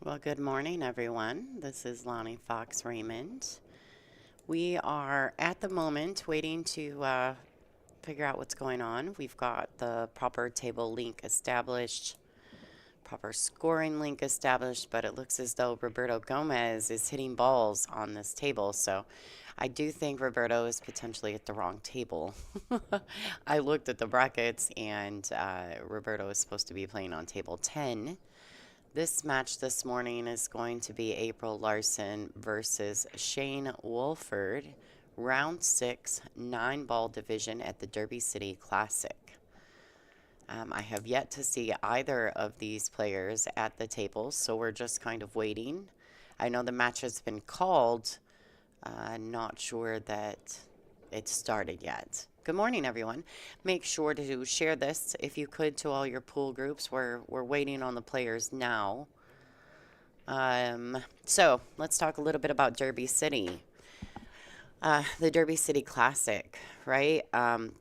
Well, good morning, everyone. This is Lonnie Fox Raymond. We are at the moment waiting to figure out what's going on. We've got the proper table link established, proper scoring link established, but it looks as though Roberto Gomez is hitting balls on this table. So I do think Roberto is potentially at the wrong table. I looked at the brackets, and Roberto is supposed to be playing on table 10. This match this morning is going to be April Larson versus Shane Wolford, round 6, 9-ball division at the Derby City Classic. I have yet to see either of these players at the table, so we're just kind of waiting. I know the match has been called. Not sure that it started yet. Good morning, everyone. Make sure to share this, if you could, to all your pool groups. We're waiting on the players now. So let's talk a little bit about Derby City. The Derby City Classic, right?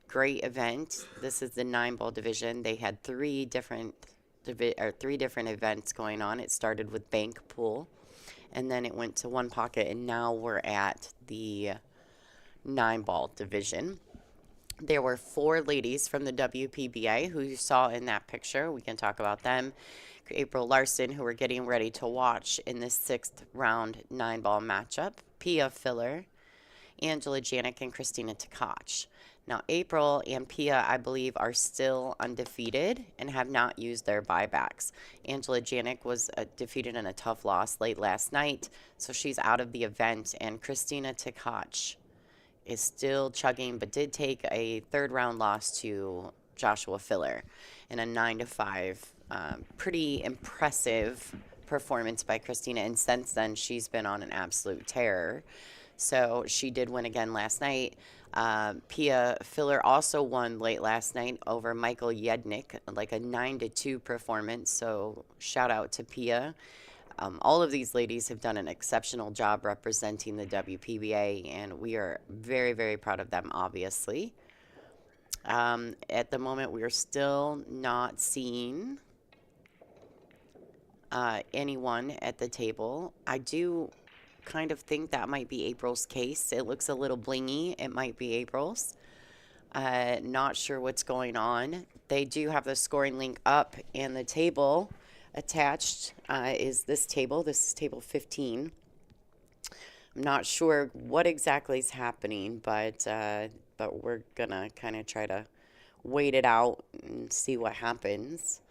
Great event. This is the 9-ball division. They had three different events going on. It started with bank pool, and then it went to one pocket, and now we're at the 9-ball division. There were 4 ladies from the WPBA who you saw in that picture. We can talk about them. April Larson, who we're getting ready to watch in this 6th round 9-ball matchup. Pia Filler, Angela Janik, and Christina Tkach. Now, April and Pia, I believe, are still undefeated and have not used their buybacks. Angela Janik was defeated in a tough loss late last night, so she's out of the event. And Christina Tkach is still chugging, but did take a 3rd round loss to Joshua Filler in a 9-5. Pretty impressive performance by Christina, and since then she's been on an absolute tear. So she did win again last night. Pia Filler also won late last night over Michael Yednick, like a 9-2 performance. So shout out to Pia. All of these ladies have done an exceptional job representing the WPBA, and we are very, very proud of them, obviously. At the moment, we are still not seeing anyone at the table. I do kind of think that might be April's case. It looks a little blingy. It might be April's. Not sure what's going on. They do have the scoring link up, and the table attached is this table. This is table 15. I'm not sure what exactly is happening, but we're gonna kind of try to wait it out and see what happens.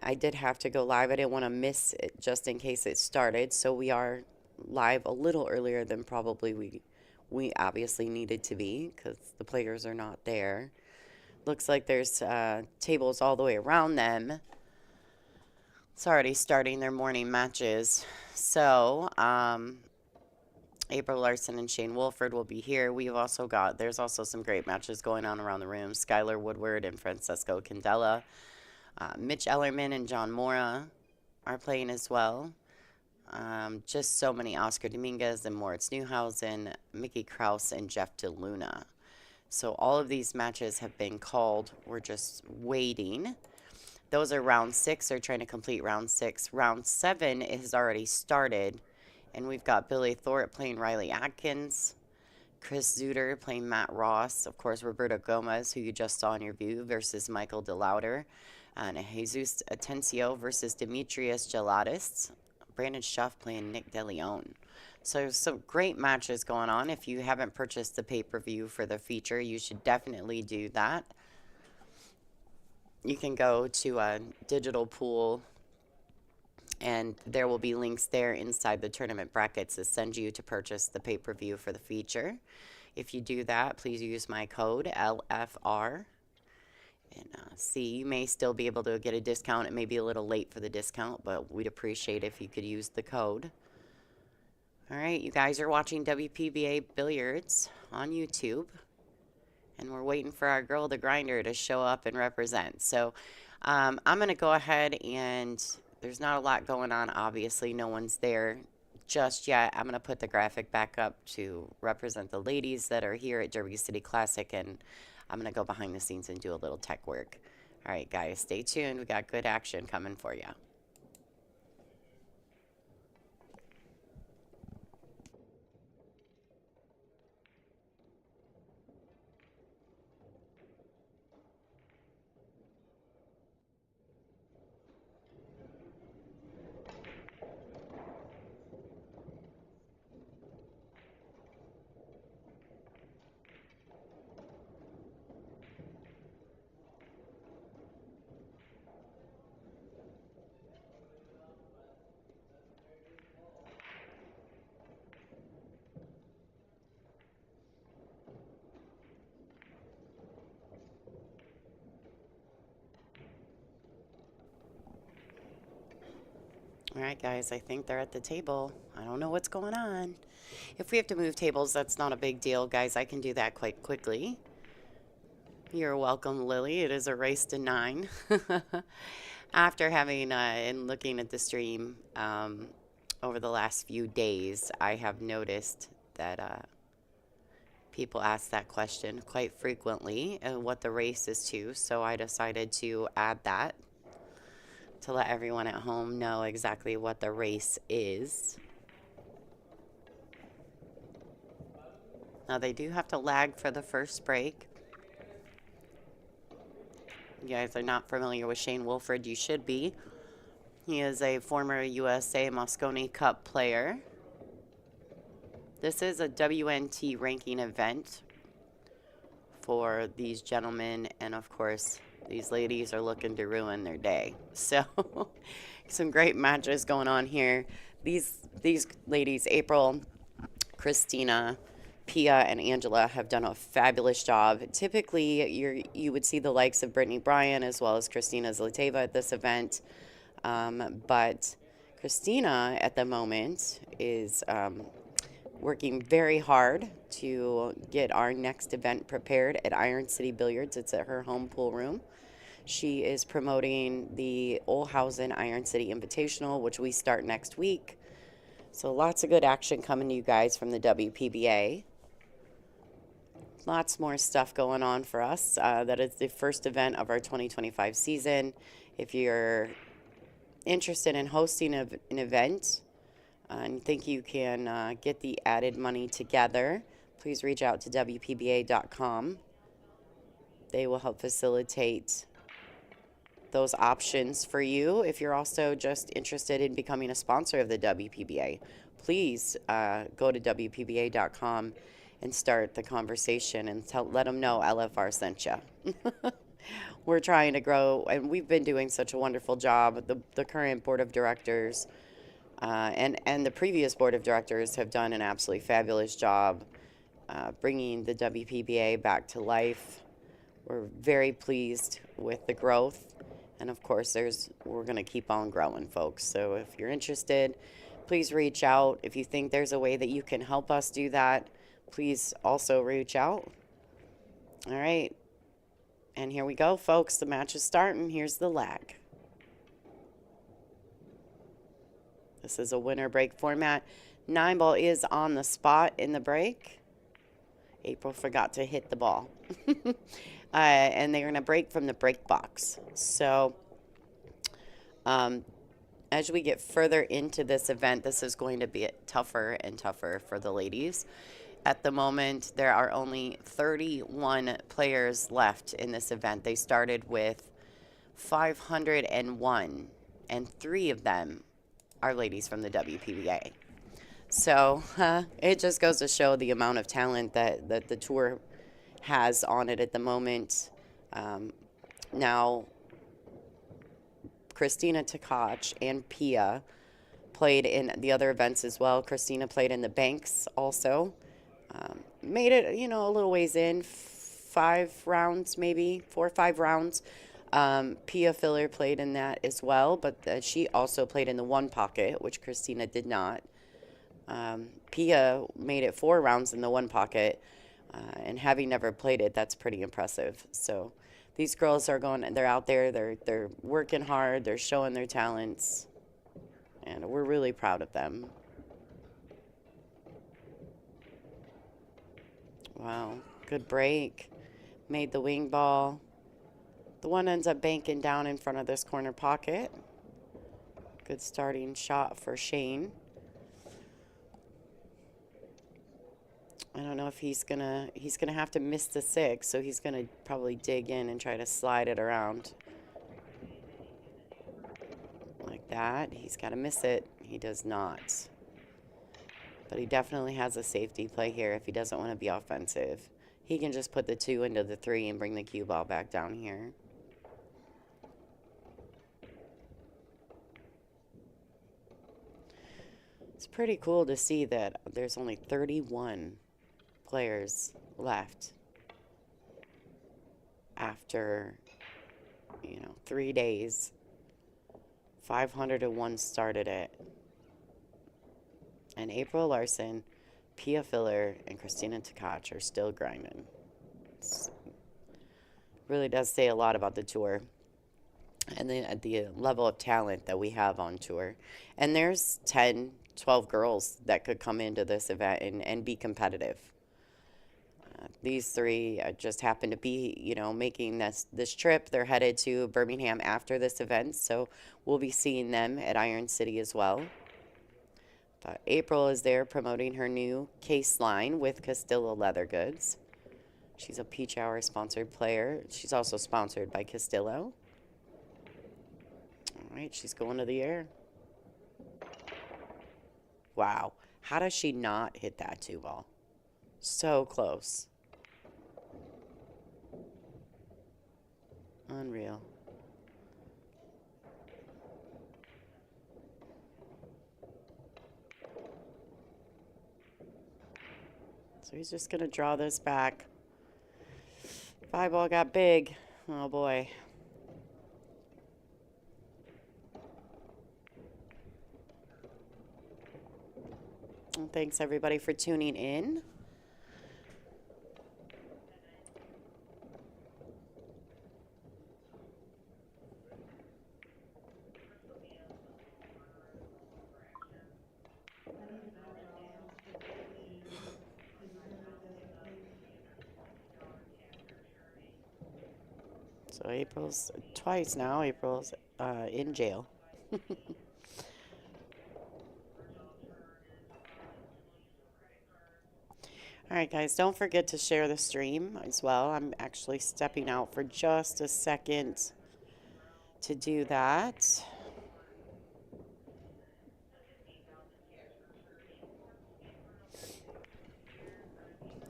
I did have to go live. I didn't want to miss it just in case it started, so we are live a little earlier than probably we obviously needed to be, because the players are not there. Looks like there's tables all the way around them. It's already starting their morning matches. So, April Larson and Shane Wolford will be here. There's also some great matches going on around the room. Skylar Woodward and Francesco Candela. Mitch Ellerman and John Mora are playing as well. Just so many. Oscar Dominguez and Moritz Neuhausen, Mickey Krause, and Jeff DeLuna. So all of these matches have been called. We're just waiting. Those are round 6. They're trying to complete round 6. Round 7 has already started, and we've got Billy Thorpe playing Riley Atkins, Chris Zuter playing Matt Ross, of course Roberto Gomez, who you just saw in your view, versus Michael DeLauder, and Jesus Atencio versus Demetrius Gelatis, Brandon Schuff playing Nick DeLeon. So some great matches going on. If you haven't purchased the pay-per-view for the feature, you should definitely do that. You can go to a digital pool, and there will be links there inside the tournament brackets to send you to purchase the pay-per-view for the feature. If you do that, please use my code LFR. And see, you may still be able to get a discount. It may be a little late for the discount, but we'd appreciate if you could use the code. All right, you guys are watching WPBA Billiards on YouTube, and we're waiting for our girl, the grinder, to show up and represent. So I'm going to go ahead, and there's not a lot going on, obviously. No one's there just yet. I'm going to put the graphic back up to represent the ladies that are here at Derby City Classic, and I'm going to go behind the scenes and do a little tech work. All right, guys, stay tuned. We got good action coming for you. All right, guys, I think they're at the table. I don't know what's going on. If we have to move tables, that's not a big deal, guys. I can do that quite quickly. You're welcome, Lily. It is a race to 9. After having and looking at the stream over the last few days, I have noticed that people ask that question quite frequently, what the race is to. So I decided to add that to let everyone at home know exactly what the race is. Now, they do have to lag for the first break. You guys are not familiar with Shane Wolford, you should be. He is a former USA Mosconi Cup player. This is a WNT ranking event for these gentlemen, and of course, these ladies are looking to ruin their day. So, some great matches going on here. These ladies, April, Christina, Pia, and Angela, have done a fabulous job. Typically, you would see the likes of Brittany Bryan as well as Christina Zlateva at this event. But Christina, at the moment, is working very hard to get our next event prepared at Iron City Billiards. It's at her home pool room. She is promoting the Olhausen Iron City Invitational, which we start next week. So lots of good action coming to you guys from the WPBA. Lots more stuff going on for us. That is the first event of our 2025 season. If you're interested in hosting an event and think you can get the added money together, please reach out to WPBA.com. They will help facilitate those options for you. If you're also just interested in becoming a sponsor of the WPBA, please go to WPBA.com and start the conversation and let them know LFR sent you. We're trying to grow, and we've been doing such a wonderful job. The current board of directors and the previous board of directors have done an absolutely fabulous job bringing the WPBA back to life. We're very pleased with the growth, and of course, we're going to keep on growing, folks. So if you're interested, please reach out. If you think there's a way that you can help us do that, please also reach out. All right. And here we go, folks. The match is starting. Here's the lag. This is a winner break format. 9-ball is on the spot in the break. April forgot to hit the ball. And they're going to break from the break box. So as we get further into this event, this is going to be tougher and tougher for the ladies. At the moment, there are only 31 players left in this event. They started with 501, and 3 of them are ladies from the WPBA. So it just goes to show the amount of talent that the tour has on it at the moment. Now, Christina Tkach and Pia played in the other events as well. Christina played in the Banks also. Made it, a little ways in, 5 rounds, maybe 4 or 5 rounds. Pia Filler played in that as well, but she also played in the 1 pocket, which Christina did not. Pia made it 4 rounds in the 1 pocket, and having never played it, that's pretty impressive. So these girls they're out there, they're working hard, they're showing their talents, and we're really proud of them. Wow, good break. Made the wing ball. The one ends up banking down in front of this corner pocket. Good starting shot for Shane. I don't know if he's gonna have to miss the 6, so he's gonna probably dig in and try to slide it around. Like that. He's gotta miss it. He does not. But he definitely has a safety play here if he doesn't want to be offensive. He can just put the 2 into the 3 and bring the cue ball back down here. It's pretty cool to see that there's only 31 players left after, 3 days. 501 started it. And April Larson, Pia Filler, and Christina Tkach are still grinding. It really does say a lot about the tour and the level of talent that we have on tour. And there's 10, 12 girls that could come into this event and be competitive. These three just happen to be, making this trip. They're headed to Birmingham after this event, so we'll be seeing them at Iron City as well. But April is there promoting her new case line with Castillo Leather Goods. She's a Peach Hour sponsored player. She's also sponsored by Castillo. All right, she's going to the air. Wow. How does she not hit that 2-ball? So close. Unreal. So he's just going to draw this back. 5-ball got big. Oh, boy. Well, thanks, everybody, for tuning in. So April's twice now. April's in jail. All right, guys, don't forget to share the stream as well. I'm actually stepping out for just a second to do that.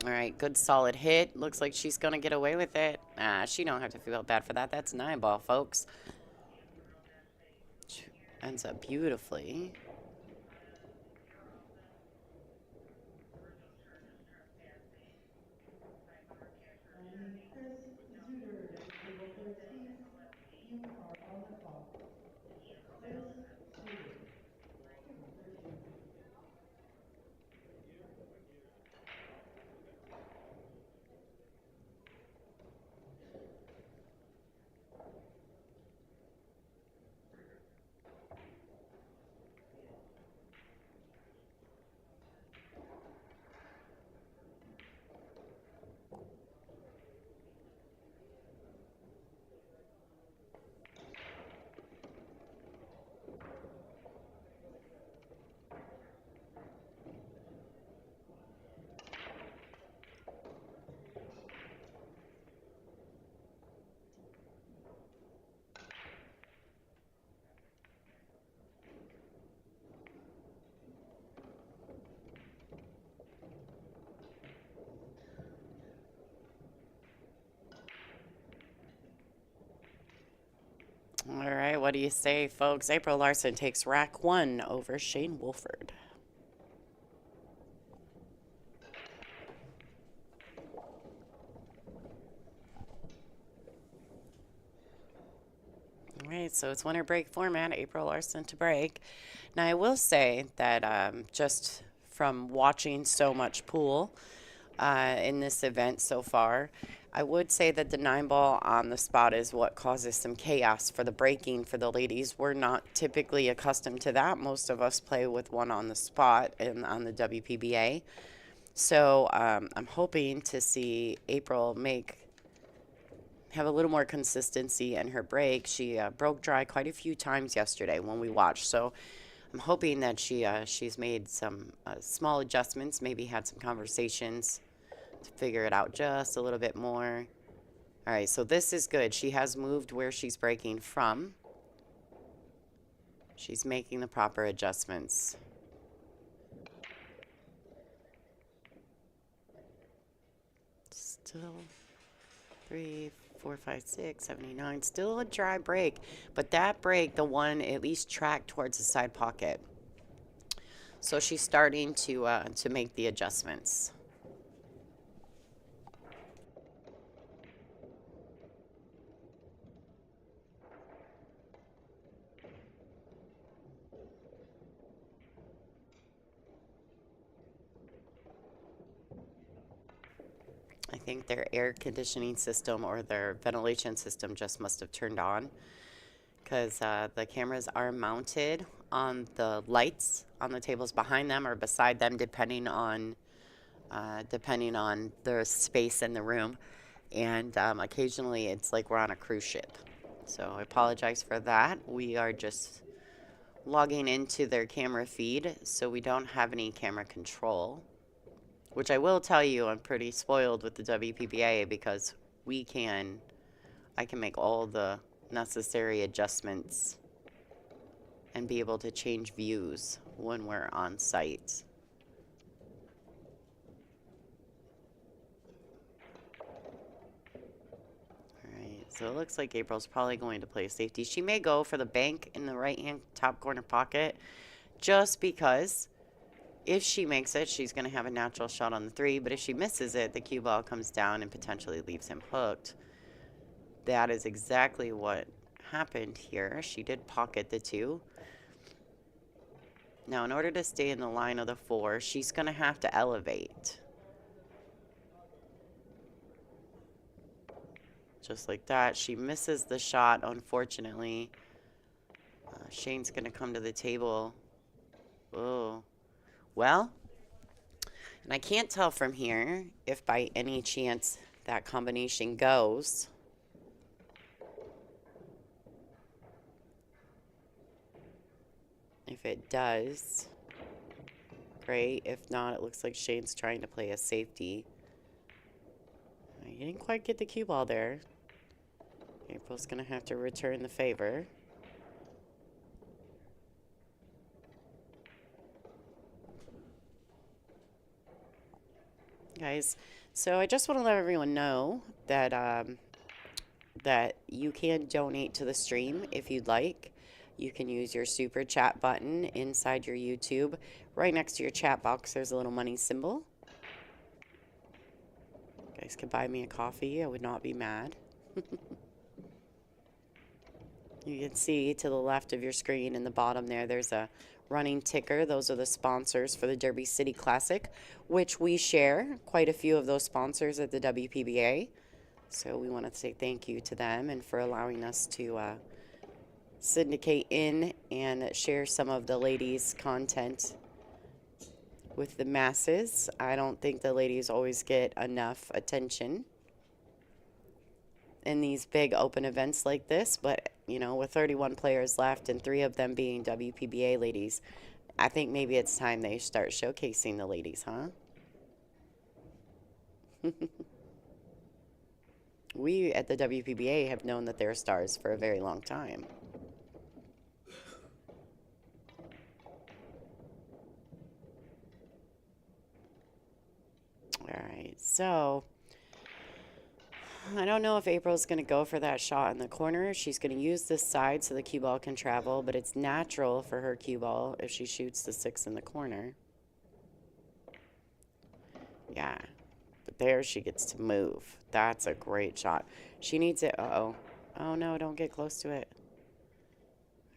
All right, good solid hit. Looks like she's going to get away with it. She don't have to feel bad for that. That's 9-ball, folks. Ends up beautifully. All right, what do you say, folks? April Larson takes rack 1 over Shane Wolford. All right, so it's winner break format. April Larson to break. Now, I will say that just from watching so much pool in this event so far, I would say that the 9-ball on the spot is what causes some chaos for the breaking for the ladies. We're not typically accustomed to that. Most of us play with one on the spot and on the WPBA. So I'm hoping to see April have a little more consistency in her break. She broke dry quite a few times yesterday when we watched. So I'm hoping that she's made some small adjustments, maybe had some conversations to figure it out just a little bit more. All right, so this is good. She has moved where she's breaking from. She's making the proper adjustments. Still 3, 4, 5, 6, 79. Still a dry break, but that break, the one at least tracked towards the side pocket. So she's starting to make the adjustments. think their air conditioning system or their ventilation system just must have turned on, because the cameras are mounted on the lights on the tables behind them or beside them, depending on the space in the room. And occasionally it's like we're on a cruise ship. So I apologize for that. We are just logging into their camera feed, so we don't have any camera control. Which I will tell you, I'm pretty spoiled with the WPBA because I can make all the necessary adjustments and be able to change views when we're on site. Alright, so it looks like April's probably going to play safety. She may go for the bank in the right-hand top corner pocket just because if she makes it, she's going to have a natural shot on the 3, but if she misses it, the cue ball comes down and potentially leaves him hooked. That is exactly what happened here. She did pocket the 2. Now, in order to stay in the line of the 4, she's going to have to elevate. Just like that. She misses the shot, unfortunately. Shane's going to come to the table. Oh. Well, and I can't tell from here if by any chance that combination goes. If it does, great. If not, it looks like Shane's trying to play a safety. He didn't quite get the cue ball there. April's going to have to return the favor. Guys, so I just want to let everyone know that that you can donate to the stream if you'd like. You can use your super chat button inside your YouTube. Right next to your chat box, there's a little money symbol. You guys could buy me a coffee. I would not be mad. You can see to the left of your screen in the bottom there's a running ticker. Those are the sponsors for the Derby City Classic, which we share quite a few of those sponsors at the WPBA. So we want to say thank you to them and for allowing us to syndicate in and share some of the ladies' content with the masses. I don't think the ladies always get enough attention in these big open events like this, but you know, with 31 players left and 3 of them being WPBA ladies, I think maybe it's time they start showcasing the ladies, huh? We at the WPBA have known that they're stars for a very long time. All right, so I don't know if April's going to go for that shot in the corner. She's going to use this side so the cue ball can travel, but it's natural for her cue ball if she shoots the 6 in the corner. Yeah, but there she gets to move. That's a great shot. She needs it. Uh-oh. Oh, no, don't get close to it.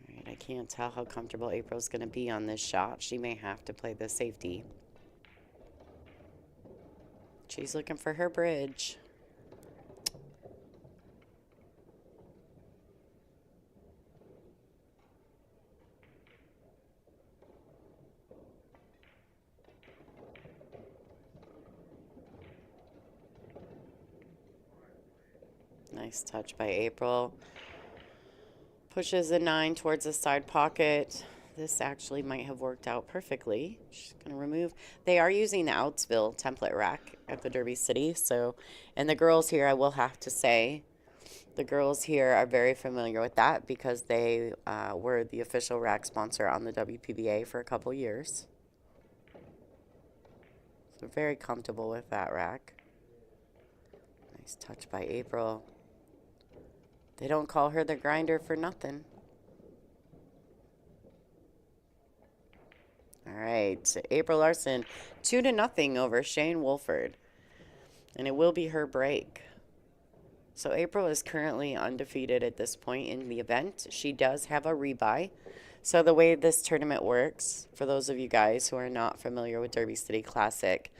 All right, I can't tell how comfortable April's going to be on this shot. She may have to play the safety. She's looking for her bridge. Nice touch by April. Pushes the 9 towards the side pocket. This actually might have worked out perfectly. She's going to remove. They are using the Outsville template rack at the Derby City. So, and the girls here, I will have to say, the girls here are very familiar with that because they were the official rack sponsor on the WPBA for a couple years. So very comfortable with that rack. Nice touch by April. They don't call her the grinder for nothing. All right, April Larson, 2-0 over Shane Wolford. And it will be her break. So April is currently undefeated at this point in the event. She does have a rebuy. So the way this tournament works, for those of you guys who are not familiar with Derby City Classic,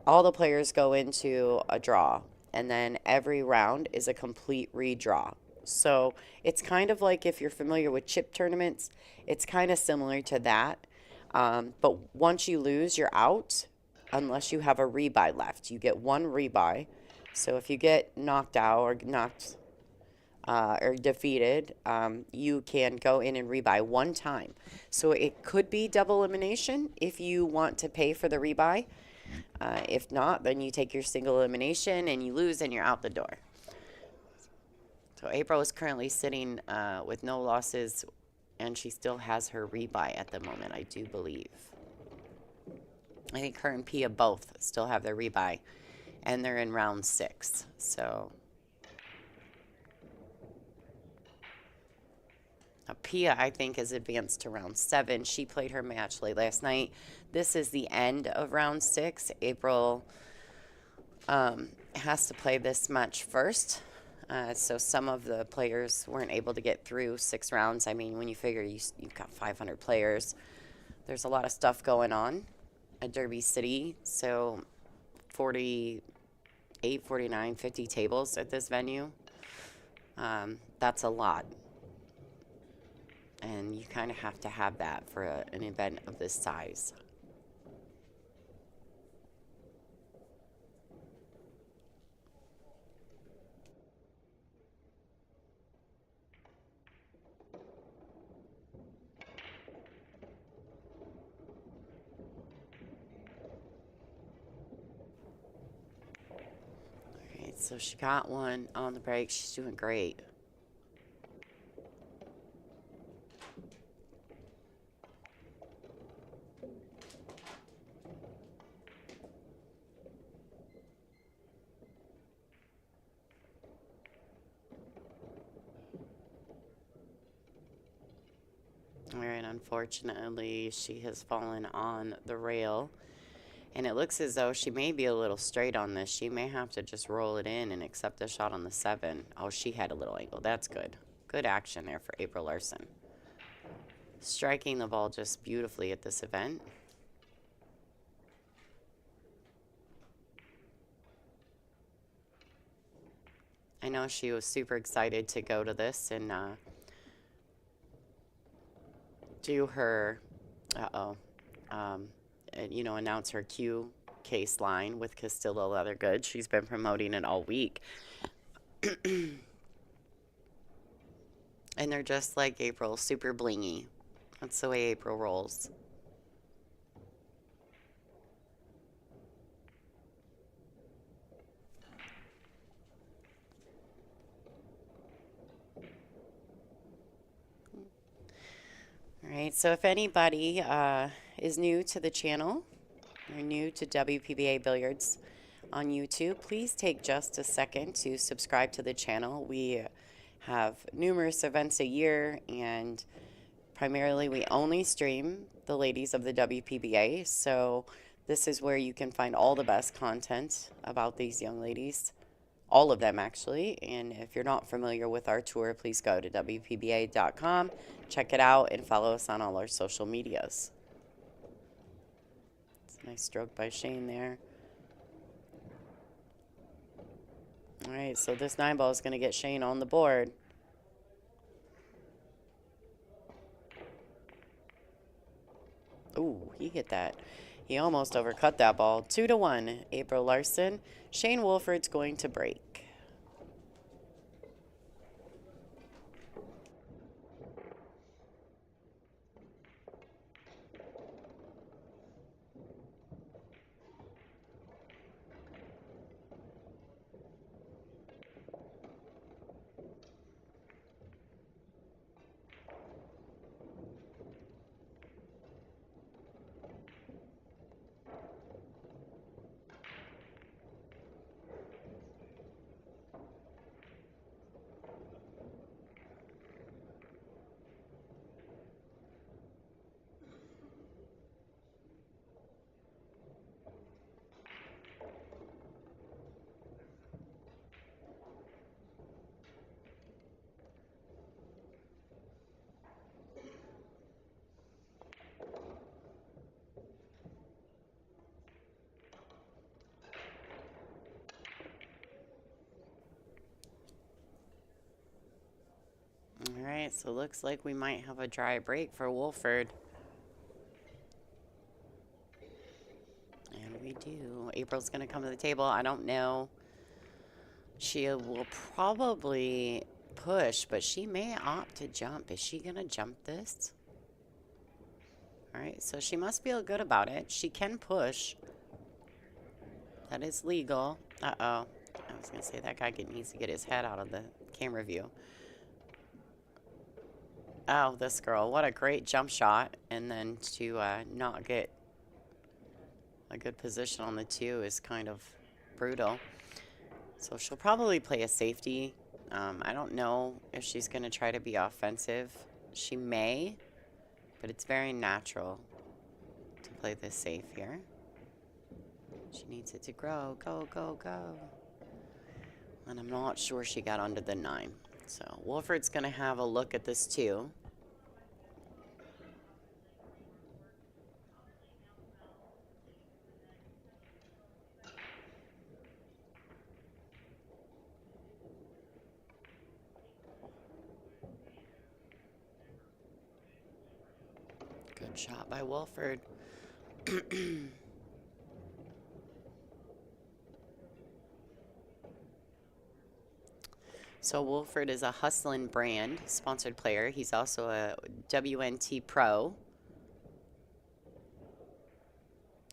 All the players go into a draw, and then every round is a complete redraw. So it's kind of like, if you're familiar with chip tournaments, it's kind of similar to that. But once you lose, you're out unless you have a rebuy left. You get one rebuy. So if you get knocked out or defeated, you can go in and rebuy one time. So it could be double elimination if you want to pay for the rebuy. If not, then you take your single elimination and you lose and you're out the door. So April is currently sitting with no losses, and she still has her rebuy at the moment, I do believe. I think her and Pia both still have their rebuy, and they're in round 6. So Pia, I think, is advanced to round 7. She played her match late last night. This is the end of round 6. April has to play this match first. So some of the players weren't able to get through 6 rounds. I mean, when you figure you've got 500 players, there's a lot of stuff going on at Derby City. So 48, 49, 50 tables at this venue. That's a lot. And you kind of have to have that for an event of this size. All right, so she got one on the break. She's doing great. All right, unfortunately, she has fallen on the rail. And it looks as though she may be a little straight on this. She may have to just roll it in and accept a shot on the 7. Oh, she had a little angle. That's good. Good action there for April Larson. Striking the ball just beautifully at this event. I know she was super excited to go to this and do her, announce her Q case line with Castillo Leather Goods. She's been promoting it all week. And they're just like April, super blingy. That's the way April rolls. All right, so if anybody is new to the channel, or new to WPBA Billiards on YouTube, please take just a second to subscribe to the channel. We have numerous events a year, and primarily we only stream the ladies of the WPBA, so this is where you can find all the best content about these young ladies. All of them, actually. And if you're not familiar with our tour, please go to WPBA.com, check it out, and follow us on all our social medias. It's a nice stroke by Shane there. All right, so this 9 ball is going to get Shane on the board. Ooh, he hit that. He almost overcut that ball. 2-1, April Larson. Shane Wolford's going to break. right, so looks like we might have a dry break for Wolford. And we do. April's going to come to the table. I don't know. She will probably push, but she may opt to jump. Is she going to jump this? All right, so she must feel good about it. She can push. That is legal. Uh-oh. I was going to say that guy needs to get his head out of the camera view. Oh, this girl. What a great jump shot. And then to not get a good position on the 2 is kind of brutal. So she'll probably play a safety. I don't know if she's going to try to be offensive. She may, but it's very natural to play this safe here. She needs it to grow. Go, go, go. And I'm not sure she got under the 9. So Wolford's going to have a look at this too. Good shot by Wolford. So Wolford is a Hustlin' brand sponsored player. He's also a WNT Pro.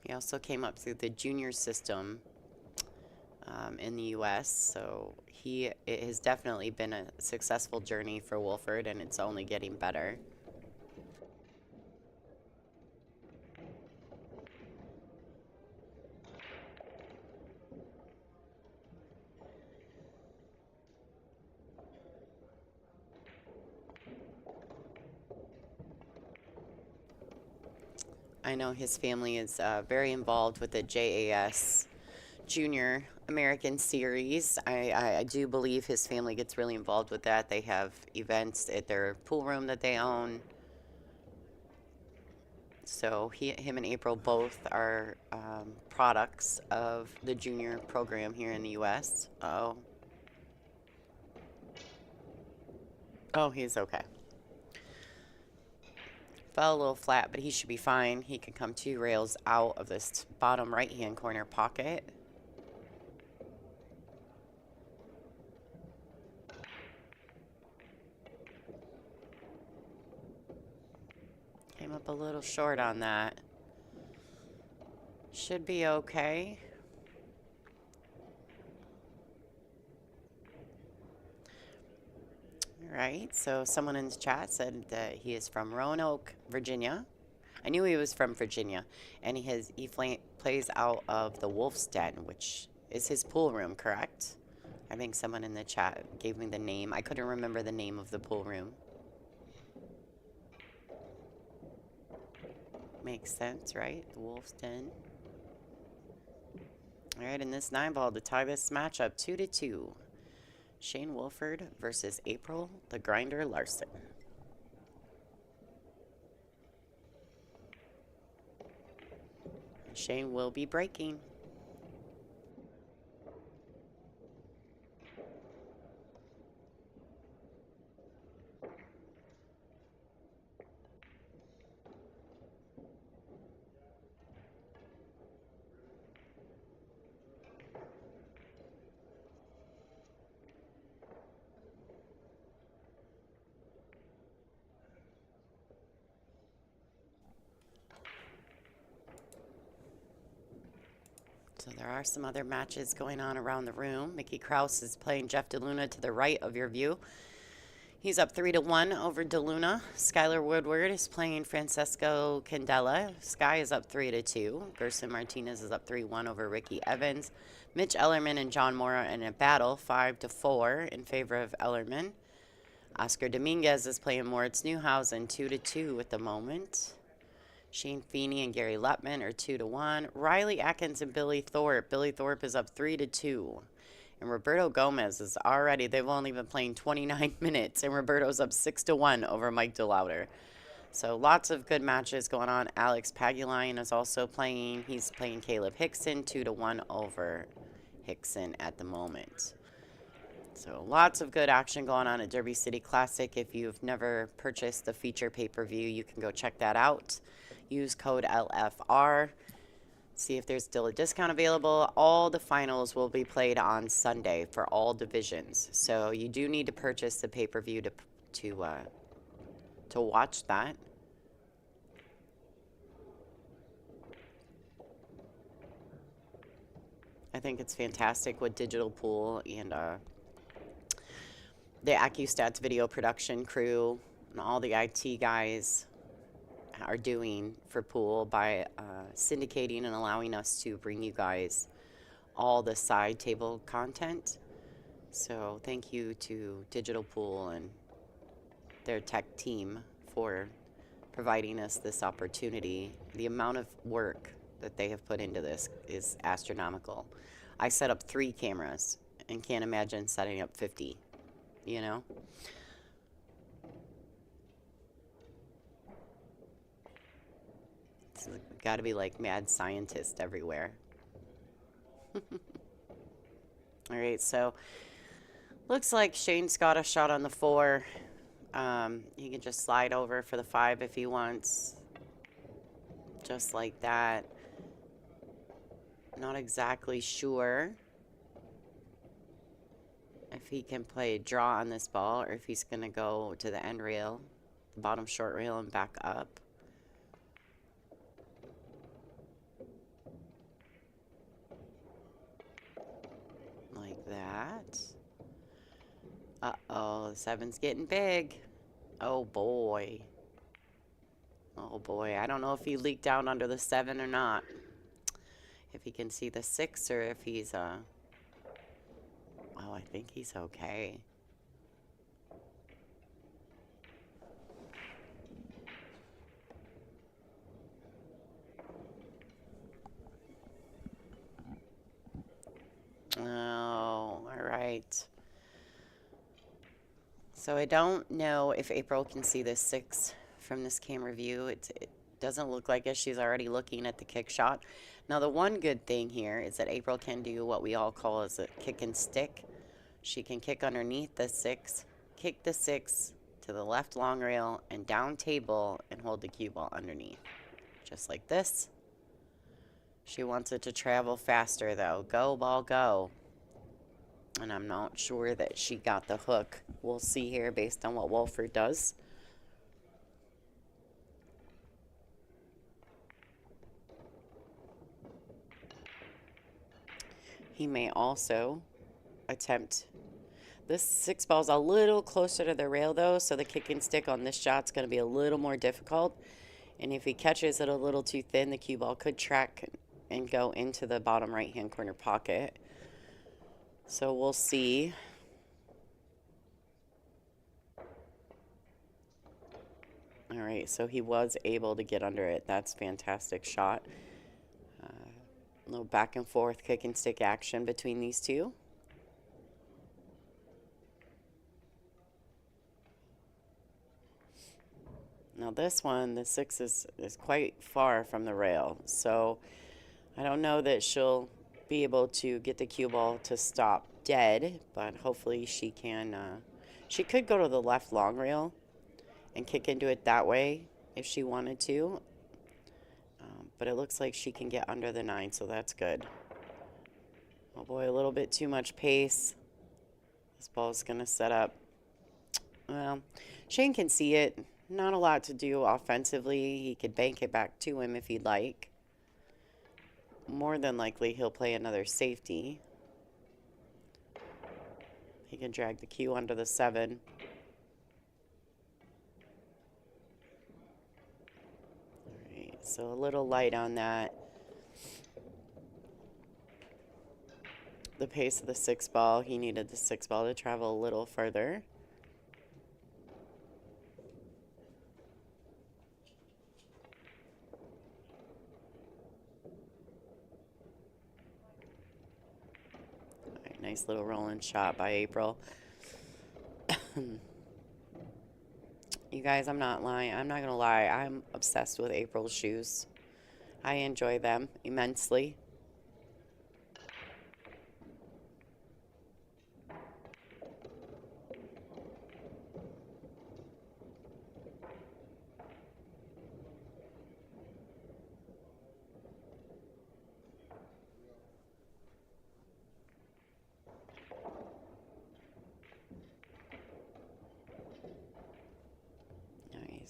He also came up through the junior system in the U.S., so it has definitely been a successful journey for Wolford, and it's only getting better. I know his family is very involved with the JAS Junior American Series. I do believe his family gets really involved with that. They have events at their pool room that they own. So him and April both are products of the junior program here in the U.S. Oh. Oh, he's okay. Fell a little flat, but he should be fine. He can come 2 rails out of this bottom right-hand corner pocket. Came up a little short on that. Should be okay. All right, so someone in the chat said that he is from Roanoke, Virginia. I knew he was from Virginia, and he plays out of the Wolf's Den, which is his pool room, correct? I think someone in the chat gave me the name. I couldn't remember the name of the pool room. Makes sense, right? The Wolf's Den. All right, in this 9-ball to tie this matchup 2-2. Shane Wolford versus April the Grinder Larson. Shane will be breaking. So there are some other matches going on around the room. Mickey Krause is playing Jeff DeLuna to the right of your view. He's up 3-1 over DeLuna. Skylar Woodward is playing Francesco Candela. Sky is up 3-2. Gerson Martinez is up 3-1 over Ricky Evans. Mitch Ellerman and John Mora in a battle 5-4 in favor of Ellerman. Oscar Dominguez is playing Moritz Newhausen 2-2 at the moment. Shane Feeney and Gary Lutman are 2-1. Riley Atkins and Billy Thorpe. Billy Thorpe is up 3-2. And Roberto Gomez is already, they've only been playing 29 minutes, and Roberto's up 6-1 over Mike DeLauder. So lots of good matches going on. Alex Paguline is also playing. He's playing Caleb Hickson, 2-1 over Hickson at the moment. So lots of good action going on at Derby City Classic. If you've never purchased the feature pay-per-view, you can go check that out. Use code LFR. See if there's still a discount available. All the finals will be played on Sunday for all divisions. So you do need to purchase the pay-per-view to watch that. I think it's fantastic what Digital Pool and the AccuStats video production crew and all the IT guys are doing for Pool by syndicating and allowing us to bring you guys all the side table content. So thank you to Digital Pool and their tech team for providing us this opportunity. The amount of work that they have put into this is astronomical. I set up 3 cameras and can't imagine setting up 50, you know? It's got to be like mad scientists everywhere. All right, so looks like Shane's got a shot on the 4. He can just slide over for the 5 if he wants. Just like that. Not exactly sure if he can play a draw on this ball or if he's going to go to the end rail, the bottom short rail, and back up. Like that. Uh-oh, the 7's getting big. Oh, boy. Oh, boy. I don't know if he leaked out under the 7 or not. If he can see the 6 or if he's, oh, I think he's okay. Oh, all right. So I don't know if April can see the 6 from this camera view. It doesn't look like it. She's already looking at the kick shot. Now, the one good thing here is that April can do what we all call as a kick and stick. She can kick underneath the 6, kick the 6 to the left long rail and down table and hold the cue ball underneath. Just like this. She wants it to travel faster, though. Go, ball, go. And I'm not sure that she got the hook. We'll see here based on what Wolford does. He may also attempt. This 6 ball's a little closer to the rail, though, so the kick and stick on this shot's going to be a little more difficult. And if he catches it a little too thin, the cue ball could track and go into the bottom right-hand corner pocket. So we'll see. All right, so he was able to get under it. That's fantastic shot. A little back and forth kick and stick action between these two. Now this one, the 6 is quite far from the rail, so I don't know that she'll be able to get the cue ball to stop dead, but hopefully she can. She could go to the left long rail and kick into it that way if she wanted to. But it looks like she can get under the 9, so that's good. Oh boy, a little bit too much pace. This ball's going to set up. Well, Shane can see it. Not a lot to do offensively. He could bank it back to him if he'd like. More than likely, he'll play another safety. He can drag the cue under the 7. So a little light on that. The pace of the 6 ball, he needed the 6 ball to travel a little further. All right, nice little rolling shot by April. You guys, I'm not lying. I'm not going to lie. I'm obsessed with April's shoes. I enjoy them immensely.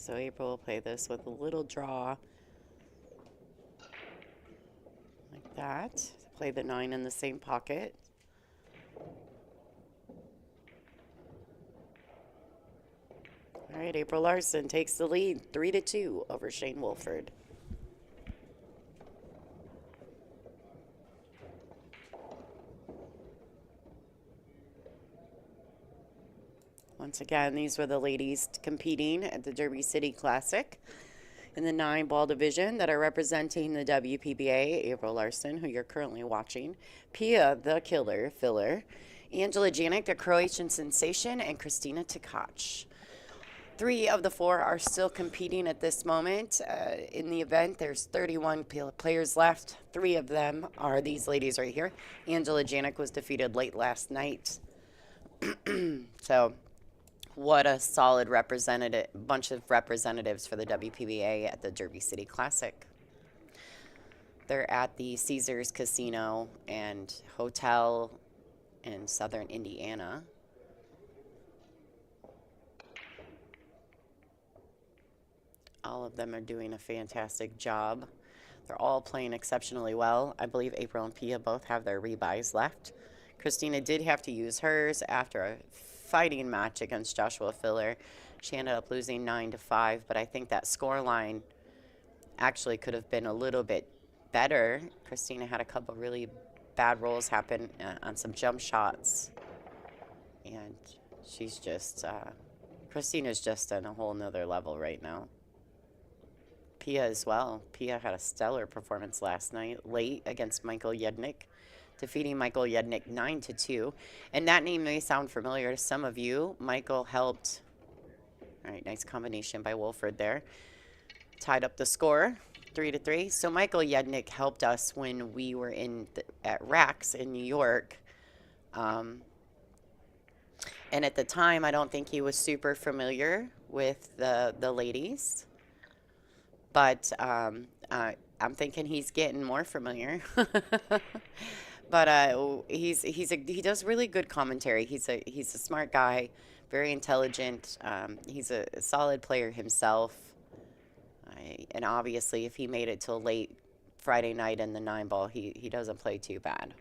So April will play this with a little draw like that. Play the 9 in the same pocket. All right, April Larson takes the lead 3-2 over Shane Wolford. Once again, these were the ladies competing at the Derby City Classic in the 9-ball division that are representing the WPBA. April Larson, who you're currently watching, Pia the Killer Filler, Angela Janik, the Croatian Sensation, and Christina Tkach. 3 of the 4 are still competing at this moment. In the event, there's 31 players left. 3 of them are these ladies right here. Angela Janik was defeated late last night. So what a solid bunch of representatives for the WPBA at the Derby City Classic. They're at the Caesars Casino and Hotel in southern Indiana. All of them are doing a fantastic job. They're all playing exceptionally well. I believe April and Pia both have their rebuys left. Christina did have to use hers after a fighting match against Joshua Filler. She ended up losing 9-5, but I think that score line actually could have been a little bit better. Christina had a couple really bad rolls happen on some jump shots. And she's just, Christina's just on a whole nother level right now. Pia as well. Pia had a stellar performance last night, late against Michael Yednick, defeating Michael Yednick 9-2. And that name may sound familiar to some of you. Michael helped. All right, nice combination by Wolford there. Tied up the score, 3-3. So Michael Yednick helped us when we were at Rax in New York. And at the time, I don't think he was super familiar with the ladies. But I'm thinking he's getting more familiar. But he does really good commentary. He's a smart guy, very intelligent. He's a solid player himself. And obviously, if he made it till late Friday night in the 9-ball, he doesn't play too bad.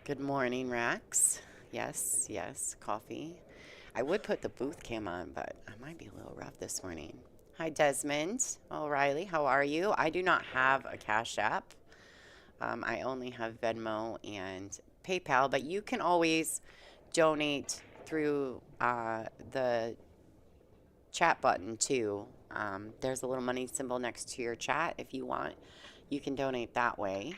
Good morning, Rax. Yes, coffee. I would put the booth cam on, but I might be a little rough this morning. Hi, Desmond. O'Reilly, how are you? I do not have a Cash App. I only have Venmo and PayPal, but you can always donate through the chat button, too. There's a little money symbol next to your chat. If you want, you can donate that way.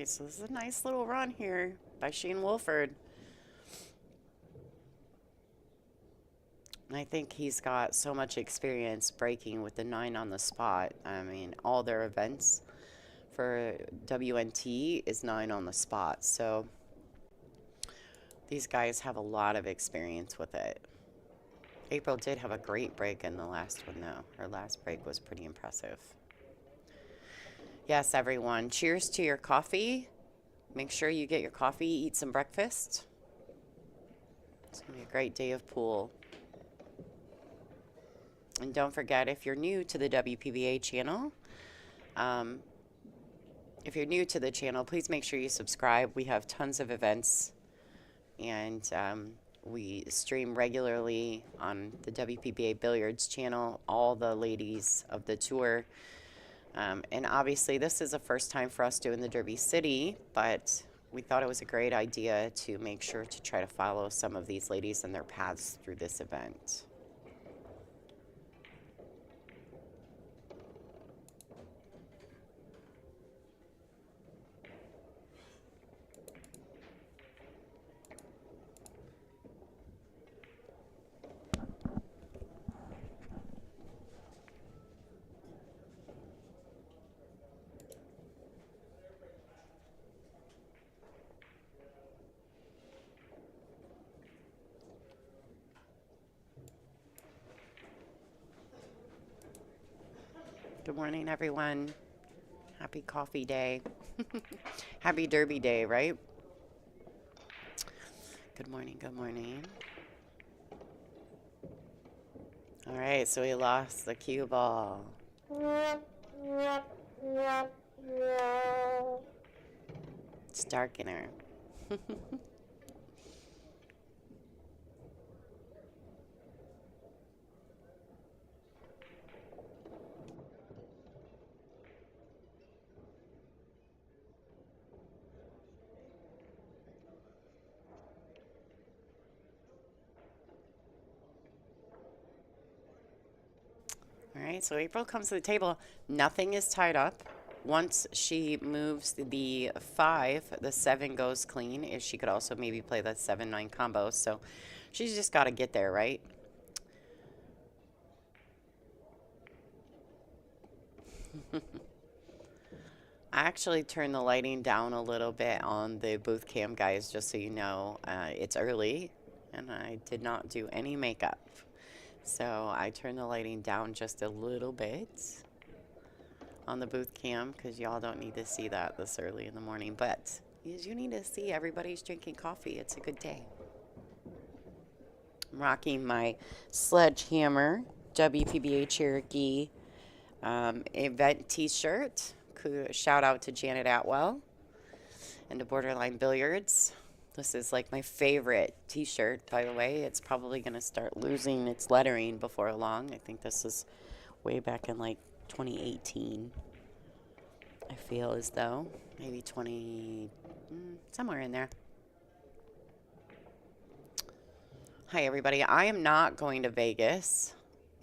right, so this is a nice little run here by Shane Wolford. I think he's got so much experience breaking with the 9 on the spot. I mean, all their events for WNT is 9 on the spot. So these guys have a lot of experience with it. April did have a great break in the last one, though. Her last break was pretty impressive. Yes, everyone. Cheers to your coffee. Make sure you get your coffee, eat some breakfast. It's going to be a great day of pool. And don't forget, if you're new to the WPBA channel, if you're new to the channel, please make sure you subscribe. We have tons of events, and we stream regularly on the WPBA Billiards channel, all the ladies of the tour. And obviously, this is the first time for us doing the Derby City, but we thought it was a great idea to make sure to try to follow some of these ladies and their paths through this event. Good morning, everyone. Happy coffee day. Happy Derby day, right? Good morning, good morning. All right, so we lost the cue ball. It's dark in her. All right, so April comes to the table. Nothing is tied up. Once she moves the 5, the 7 goes clean. If she could also maybe play the 7-9 combo. So she's just got to get there, right? I actually turned the lighting down a little bit on the booth cam, guys, just so you know. It's early, and I did not do any makeup. So I turned the lighting down just a little bit on the booth cam because y'all don't need to see that this early in the morning. But you need to see everybody's drinking coffee. It's a good day. I'm rocking my Sledgehammer WPBA Cherokee event t-shirt. Shout out to Janet Atwell and to Borderline Billiards. This is like my favorite t-shirt, by the way. It's probably going to start losing its lettering before long. I think this is way back in like 2018. I feel as though maybe somewhere in there. Hi, everybody. I am not going to Vegas.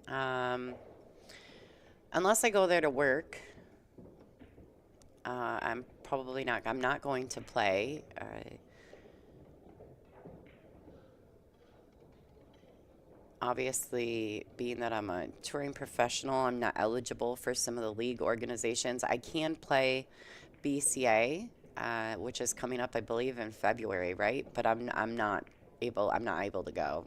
Unless I go there to work. I'm probably not. I'm not going to play. Obviously, being that I'm a touring professional, I'm not eligible for some of the league organizations. I can play BCA, which is coming up, I believe, in February, right? But I'm not able to go.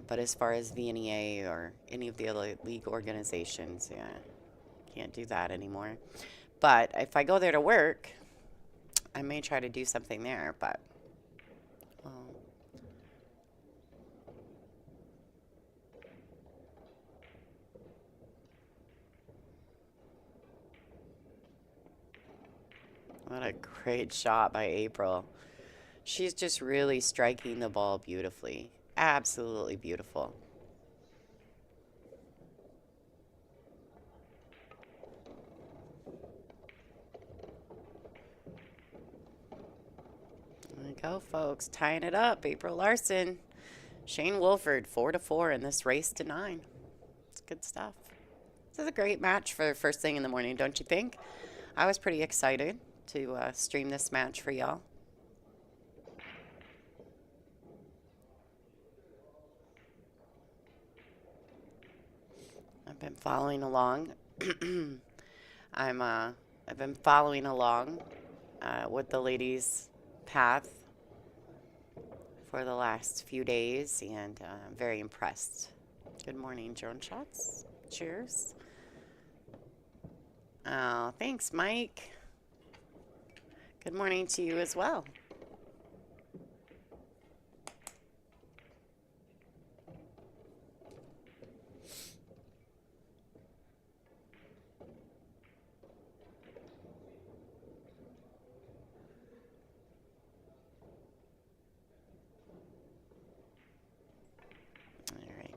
But as far as VNEA or any of the other league organizations, yeah, can't do that anymore. But if I go there to work, I may try to do something there, but what a great shot by April. She's just really striking the ball beautifully. Absolutely beautiful. There we go, folks. Tying it up. April Larson. Shane Wolford, 4-4 in this race to 9. It's good stuff. This is a great match for first thing in the morning, don't you think? I was pretty excited to stream this match for y'all. I've been following along. I've been following along with the ladies' path for the last few days, and I'm very impressed. Good morning, drone shots. Cheers. Oh, thanks, Mike. Good morning to you as well.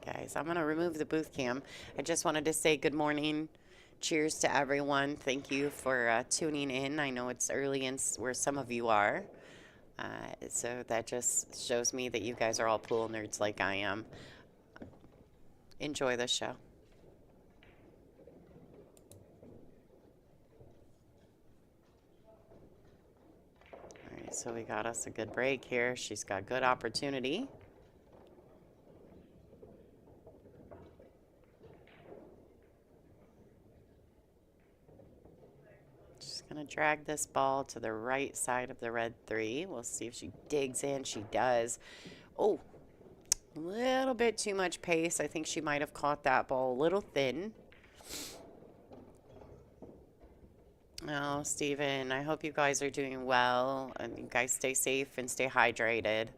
Guys, I'm going to remove the booth cam. I just wanted to say good morning. Cheers to everyone. Thank you for tuning in. I know it's early in where some of you are. So that just shows me that you guys are all pool nerds like I am. Enjoy the show. All right, so we got us a good break here. She's got good opportunity. Gonna drag this ball to the right side of the red 3. We'll see if she digs in. She does. Oh, a little bit too much pace. I think she might have caught that ball a little thin. Oh, Steven, I hope you guys are doing well and you guys stay safe and stay hydrated.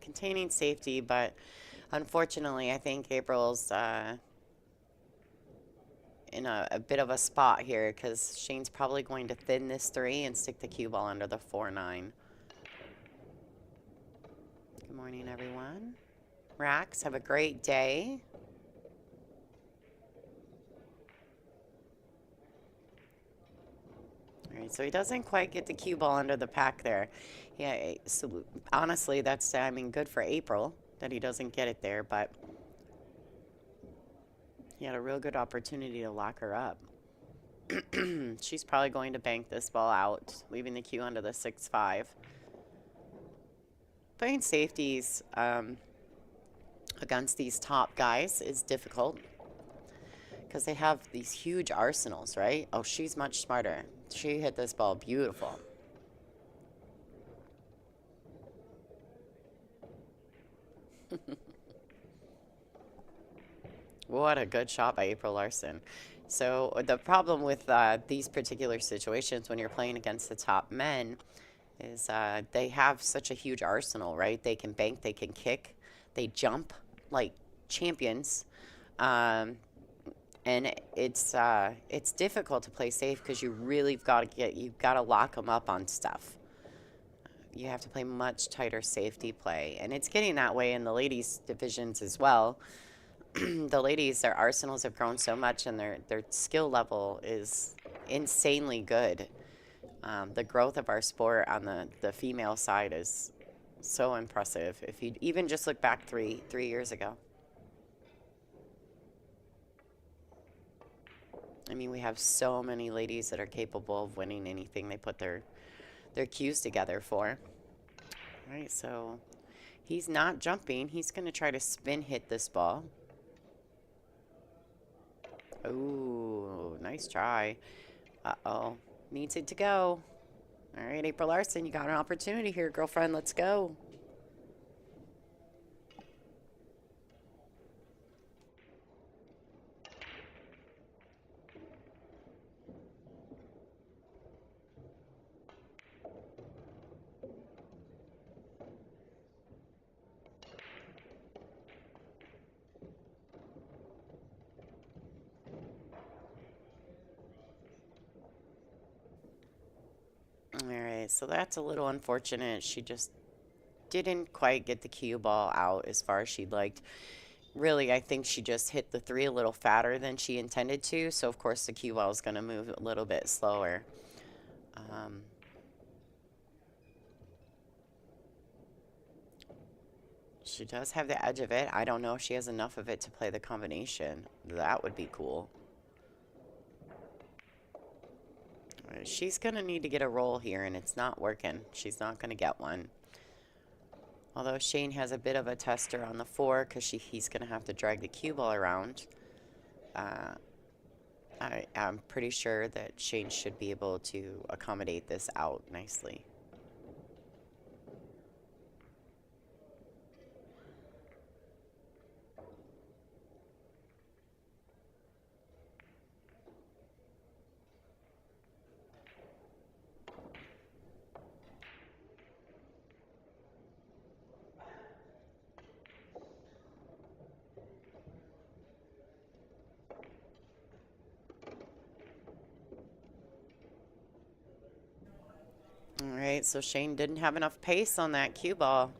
Containing safety, but unfortunately, I think April's in a bit of a spot here because Shane's probably going to thin this 3 and stick the cue ball under the 4-9. Good morning, everyone. Rax, have a great day. All right, so he doesn't quite get the cue ball under the pack there. Yeah, so honestly, that's, I mean, good for April that he doesn't get it there, but he had a real good opportunity to lock her up. She's probably going to bank this ball out, leaving the cue under the 6-5. Playing safeties against these top guys is difficult because they have these huge arsenals, right? Oh, she's much smarter. She hit this ball beautiful. What a good shot by April Larson. So the problem with these particular situations when you're playing against the top men is they have such a huge arsenal, right? They can bank, they can kick, they jump like champions. And it's difficult to play safe because you really you've got to lock them up on stuff. You have to play much tighter safety play, and it's getting that way in the ladies divisions as well. The ladies, their arsenals have grown so much, and their skill level is insanely good. The growth of our sport on the female side is so impressive. If you even just look back three years ago. I mean, we have so many ladies that are capable of winning anything they put their cues together for. All right, so he's not jumping. He's going to try to spin hit this ball. Ooh, nice try. Uh-oh. Needs it to go. All right, April Larson, you got an opportunity here, girlfriend. Let's go. All right, so that's a little unfortunate. She just didn't quite get the cue ball out as far as she'd liked. Really, I think she just hit the 3 a little fatter than she intended to, so of course the cue ball is going to move a little bit slower. She does have the edge of it. I don't know if she has enough of it to play the combination. That would be cool. She's going to need to get a roll here, and it's not working. She's not going to get one. Although Shane has a bit of a tester on the 4 because he's going to have to drag the cue ball around. I'm pretty sure that Shane should be able to accommodate this out nicely. All right, so Shane didn't have enough pace on that cue ball.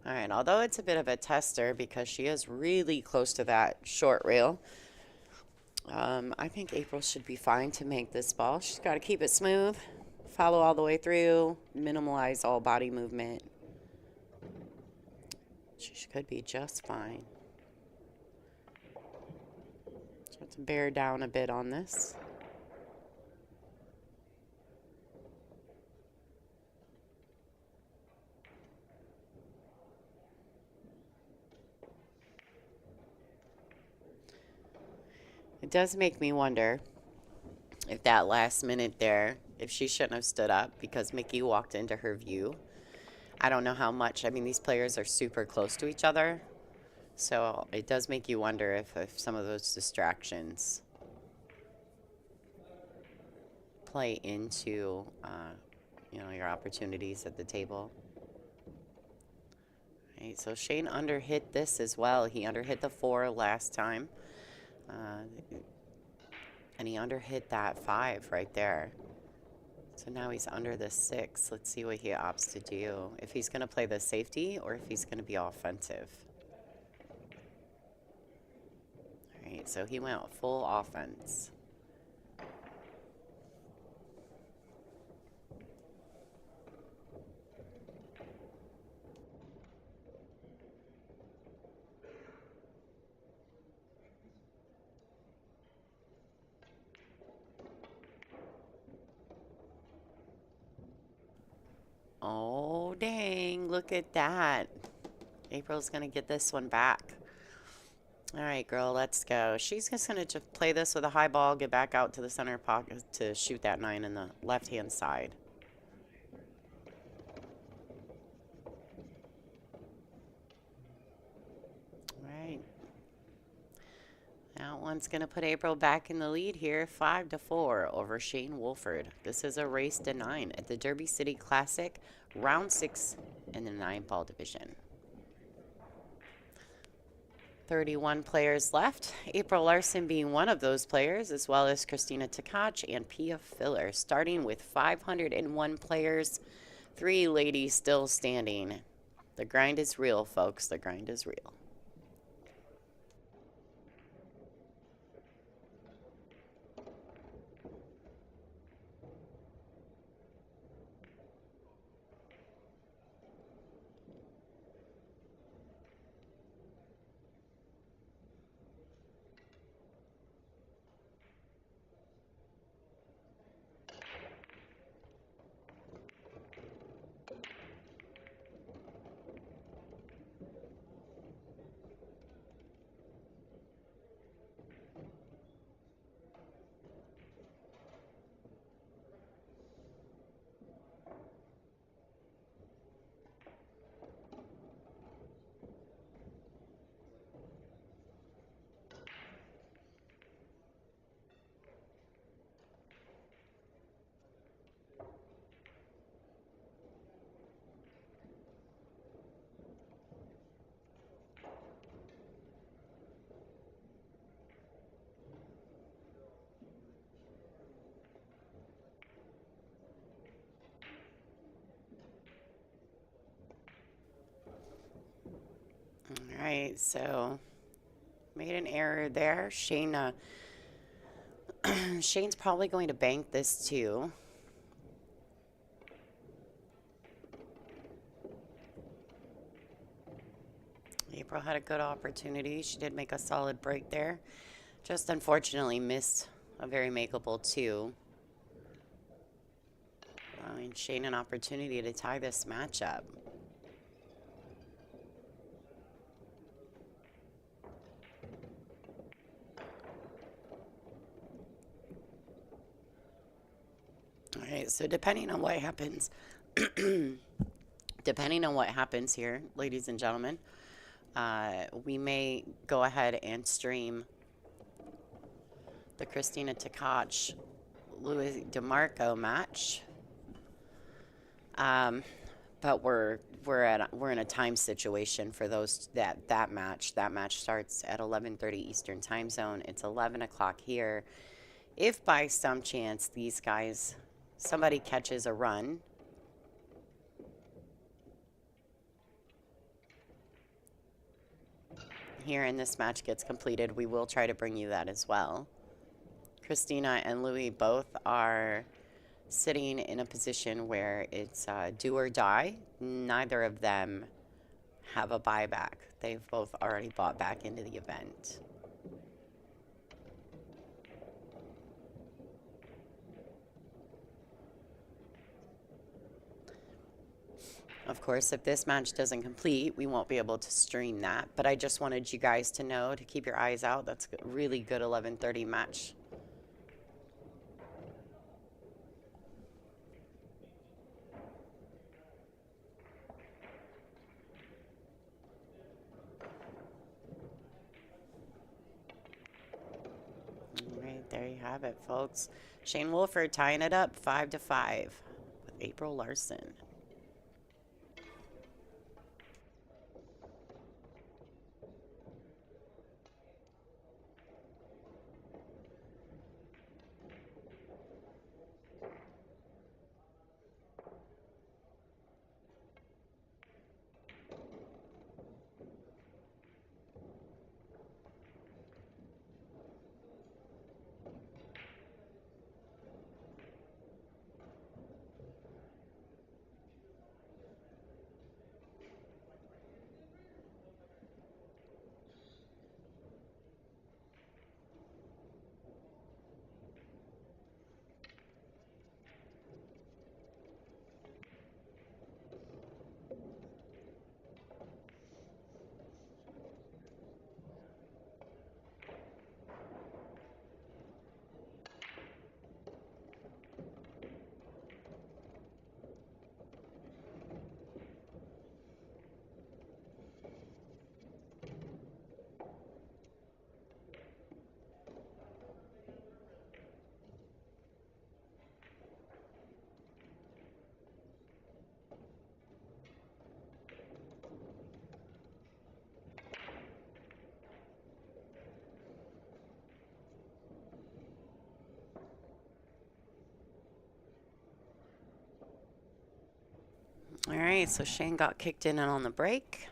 All right, although it's a bit of a tester because she is really close to that short rail, I think April should be fine to make this ball. She's got to keep it smooth, follow all the way through, minimize all body movement. She could be just fine. So let's bear down a bit on this. It does make me wonder if that last minute there, if she shouldn't have stood up because Mickey walked into her view. I don't know how much. I mean, these players are super close to each other. So it does make you wonder if some of those distractions play into, your opportunities at the table. Right, so Shane underhit this as well. He underhit the 4 last time. And he underhit that 5 right there. So now he's under the 6. Let's see what he opts to do. If he's going to play the safety or if he's going to be offensive. All right, so he went full offense. Oh, dang. Look at that. April's going to get this one back. All right, girl, let's go. She's just going to just play this with a high ball, get back out to the center pocket to shoot that 9 in the left-hand side. All right. That one's going to put April back in the lead here, 5-4 over Shane Wolford. This is a race to 9 at the Derby City Classic, round 6 in the 9-ball division. 31 players left, April Larson being one of those players, as well as Christina Tkach and Pia Filler, starting with 501 players, 3 ladies still standing. The grind is real, folks. The grind is real. All right, so made an error there. Shane's probably going to bank this too. April had a good opportunity. She did make a solid break there. Just unfortunately missed a very makeable two. Allowing Shane an opportunity to tie this matchup. All right, so depending on what happens, depending on what happens here, ladies and gentlemen, we may go ahead and stream the Christina Tkach Louis DeMarco match. But we're in a time situation for that match. That match starts at 11:30 Eastern Time Zone. It's 11 o'clock here. If by some chance somebody catches a run, here and this match gets completed, we will try to bring you that as well. Christina and Louis both are sitting in a position where it's do or die. Neither of them have a buyback. They've both already bought back into the event. Of course, if this match doesn't complete, we won't be able to stream that. But I just wanted you guys to know to keep your eyes out. That's a really good 11:30 match. All right, there you have it, folks. Shane Wolford tying it up 5-5 with April Larson. All right, so Shane got kicked in and on the break.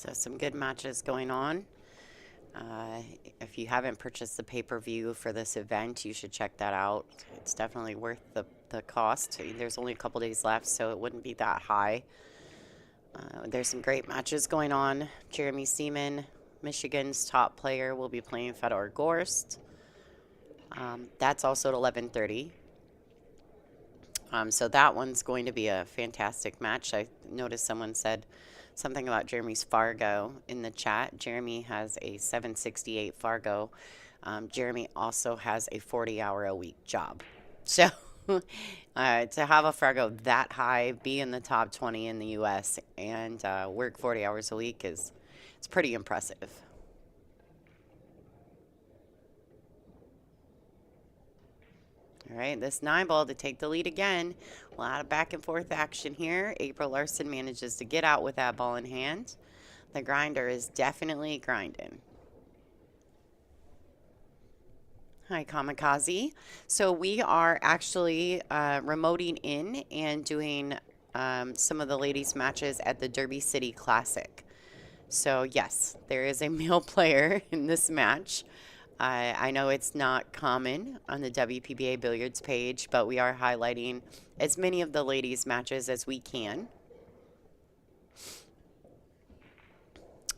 So some good matches going on. Uh, if you haven't purchased the pay-per-view for this event, you should check that out. It's definitely worth the cost. There's only a couple days left, so it wouldn't be that high. There's some great matches going on. Jeremy Seaman, Michigan's top player, will be playing Fedor Gorst. That's also at 11:30. So that one's going to be a fantastic match. I noticed someone said something about Jeremy's Fargo in the chat. Jeremy has a 768 Fargo. Jeremy also has a 40-hour-a-week job. So to have a Fargo that high, be in the top 20 in the U.S., and work 40 hours a week it's pretty impressive. All right, this 9-ball to take the lead again. A lot of back and forth action here. April Larson manages to get out with that ball in hand. The grinder is definitely grinding. Hi, Kamikaze. So we are actually remoting in and doing some of the ladies' matches at the Derby City Classic. So yes, there is a male player in this match. I know it's not common on the WPBA Billiards page, but we are highlighting as many of the ladies' matches as we can.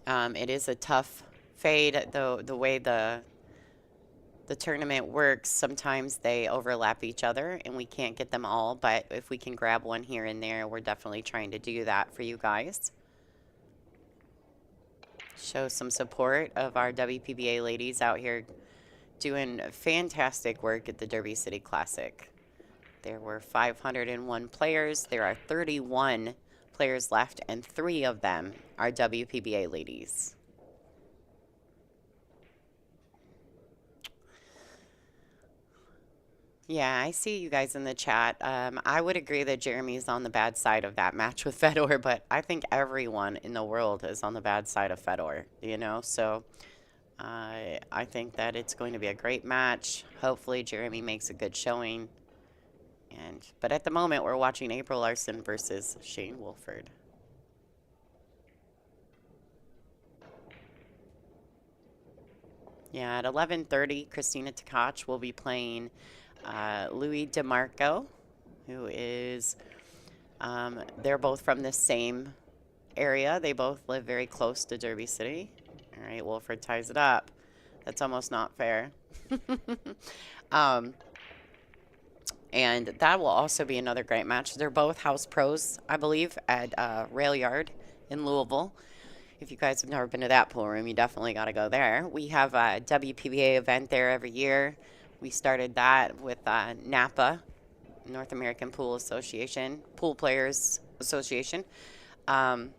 It is a tough fade, though the way the tournament works, sometimes they overlap each other and we can't get them all, but if we can grab one here and there, we're definitely trying to do that for you guys. Show some support of our WPBA ladies out here doing fantastic work at the Derby City Classic. There were 501 players. There are 31 players left, and 3 of them are WPBA ladies. Yeah, I see you guys in the chat. I would agree that Jeremy's on the bad side of that match with Fedor, but I think everyone in the world is on the bad side of Fedor, you know? So I think that it's going to be a great match. Hopefully Jeremy makes a good showing. But at the moment, we're watching April Larson versus Shane Wolford. Yeah, at 11:30, Christina Tkach will be playing Louis DeMarco, who is, they're both from the same area. They both live very close to Derby City. All right, Wolford ties it up. That's almost not fair. And that will also be another great match. They're both house pros, I believe, at Rail Yard in Louisville. If you guys have never been to that pool room, you definitely got to go there. We have a WPBA event there every year. We started that with NAPA, North American Pool Association, Pool Players Association. And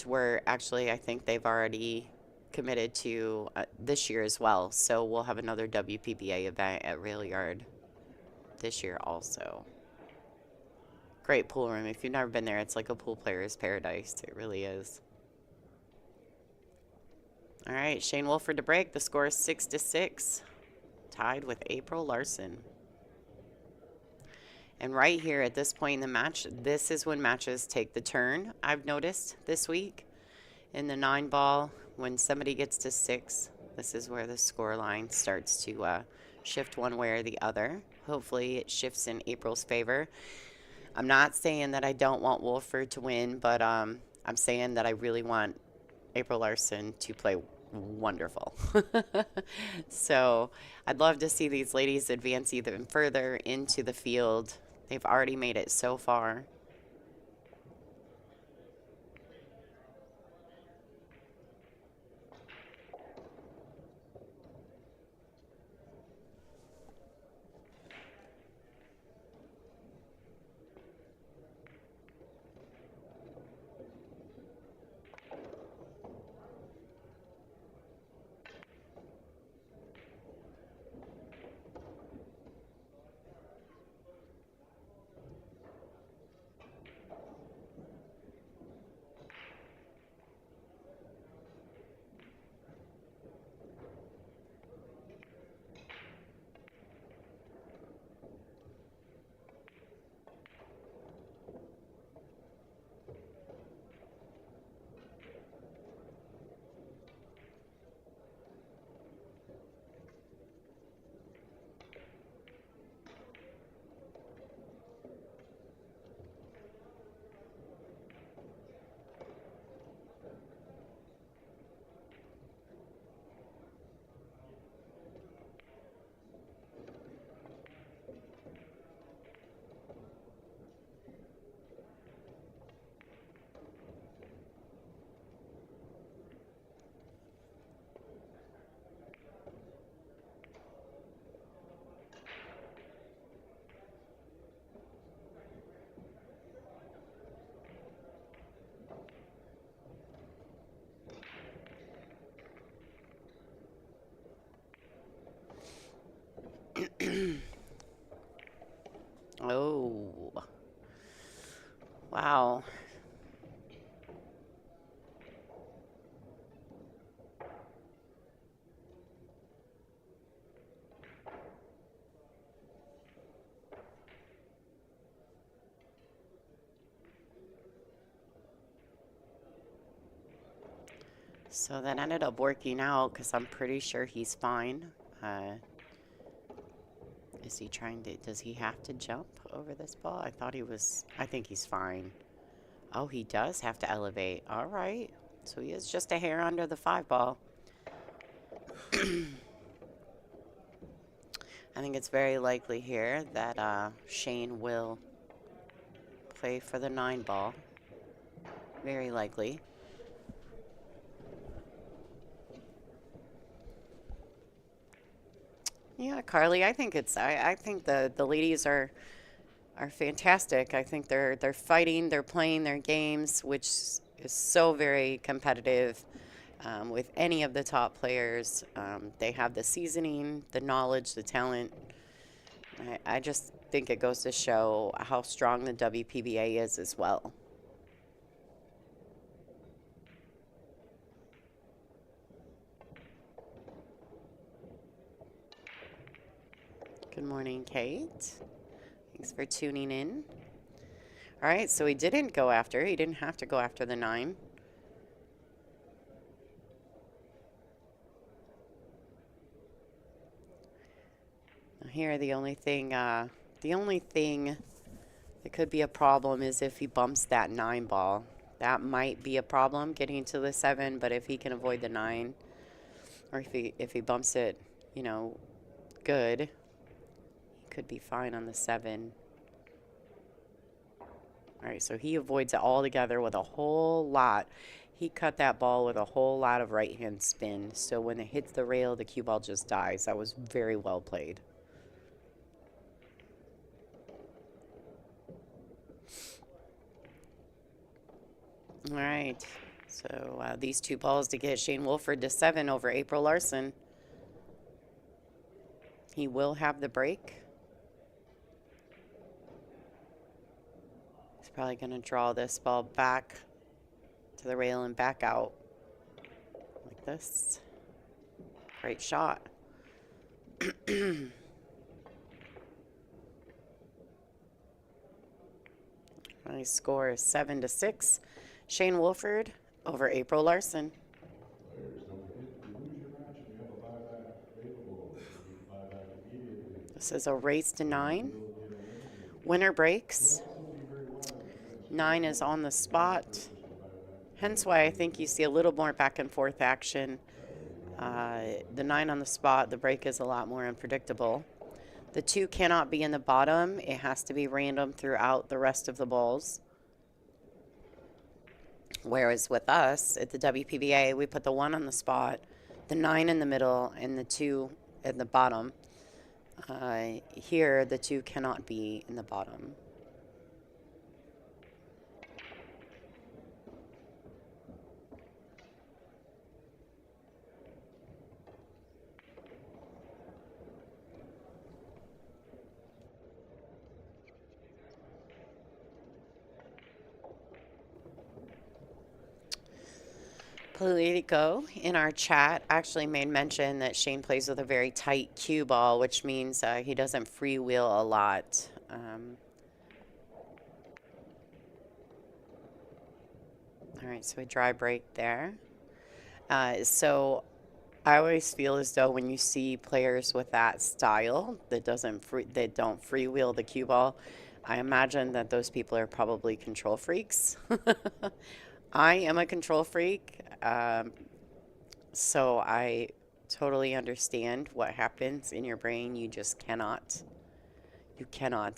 we're actually, I think they've already committed to this year as well. So we'll have another WPBA event at Rail Yard this year also. Great pool room. If you've never been there, it's like a pool player's paradise. It really is. All right, Shane Wolford to break. The score is 6-6, tied with April Larson. And right here at this point in the match, this is when matches take the turn, I've noticed this week. In the 9-ball, when somebody gets to 6, this is where the score line starts to shift one way or the other. Hopefully it shifts in April's favor. I'm not saying that I don't want Wolford to win, but I'm saying that I really want April Larson to play wonderful. So I'd love to see these ladies advance even further into the field. They've already made it so far. Wow. So that ended up working out because I'm pretty sure he's fine. Is he trying to, does he have to jump over this ball? I thought he was, I think he's fine. Oh, he does have to elevate. All right. So he is just a hair under the 5 ball. I think it's very likely here that Shane will play for the 9 ball. Very likely. Yeah, Carly, I think it's I think the ladies are fantastic. I think they're fighting, they're playing their games, which is so very competitive with any of the top players. They have the seasoning, the knowledge, the talent. I just think it goes to show how strong the WPBA is as well. Good morning, Kate. Thanks for tuning in. All right, so he didn't go after. He didn't have to go after the 9. Here, the only thing that could be a problem is if he bumps that 9 ball. That might be a problem getting to the 7, but if he can avoid the 9, or if he bumps it, you know, good, he could be fine on the 7. All right, so he avoids it altogether with a whole lot. He cut that ball with a whole lot of right-hand spin, so when it hits the rail, the cue ball just dies. That was very well played. All right, so these 2 balls to get Shane Wolford to 7 over April Larson. He will have the break. He's probably going to draw this ball back to the rail and back out like this. Great shot. My score is 7-6. Shane Wolford over April Larson. This is a race to 9. Winner breaks. 9 is on the spot. Hence why I think you see a little more back and forth action. The 9 on the spot, the break is a lot more unpredictable. The 2 cannot be in the bottom. It has to be random throughout the rest of the balls. Whereas with us at the WPBA, we put the 1 on the spot, the 9 in the middle, and the 2 at the bottom. Here, the 2 cannot be in the bottom. Politico in our chat actually made mention that Shane plays with a very tight cue ball, which means he doesn't freewheel a lot. All right, so a dry break there. So I always feel as though when you see players with that style that don't freewheel the cue ball, I imagine that those people are probably control freaks. I am a control freak, so I totally understand what happens in your brain. You cannot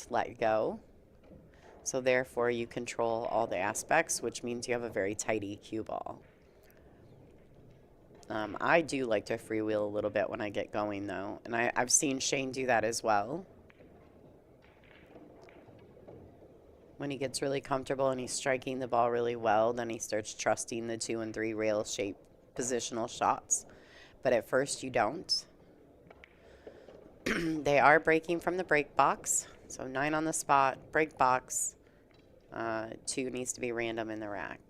let go. So therefore, you control all the aspects, which means you have a very tight EQ ball. I do like to freewheel a little bit when I get going, though, and I've seen Shane do that as well. When he gets really comfortable and he's striking the ball really well, then he starts trusting the 2 and 3 rail shape positional shots. But at first, you don't. They are breaking from the break box. So 9 on the spot, break box. Two needs to be random in the rack.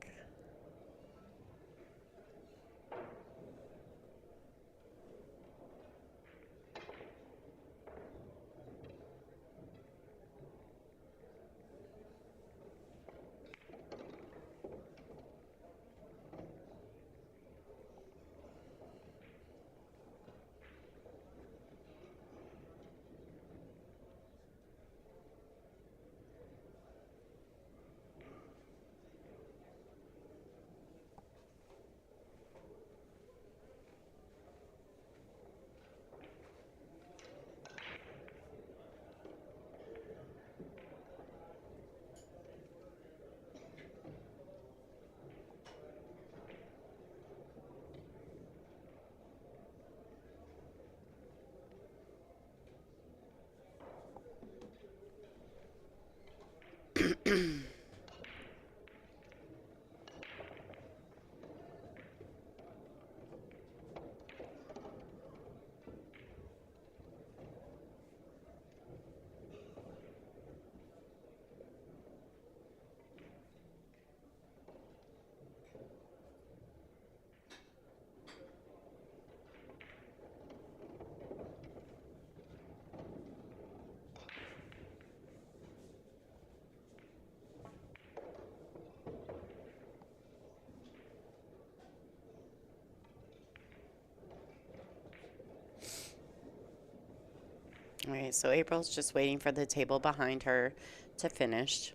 All right, so April's just waiting for the table behind her to finish.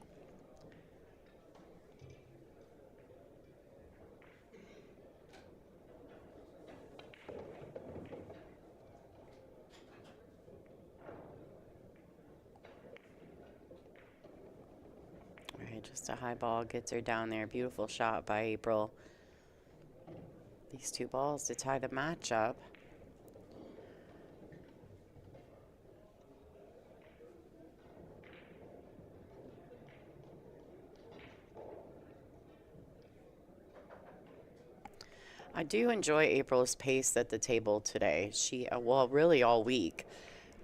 All right, just a high ball gets her down there. Beautiful shot by April. These two balls to tie the match up. I do enjoy April's pace at the table today. Well, really all week.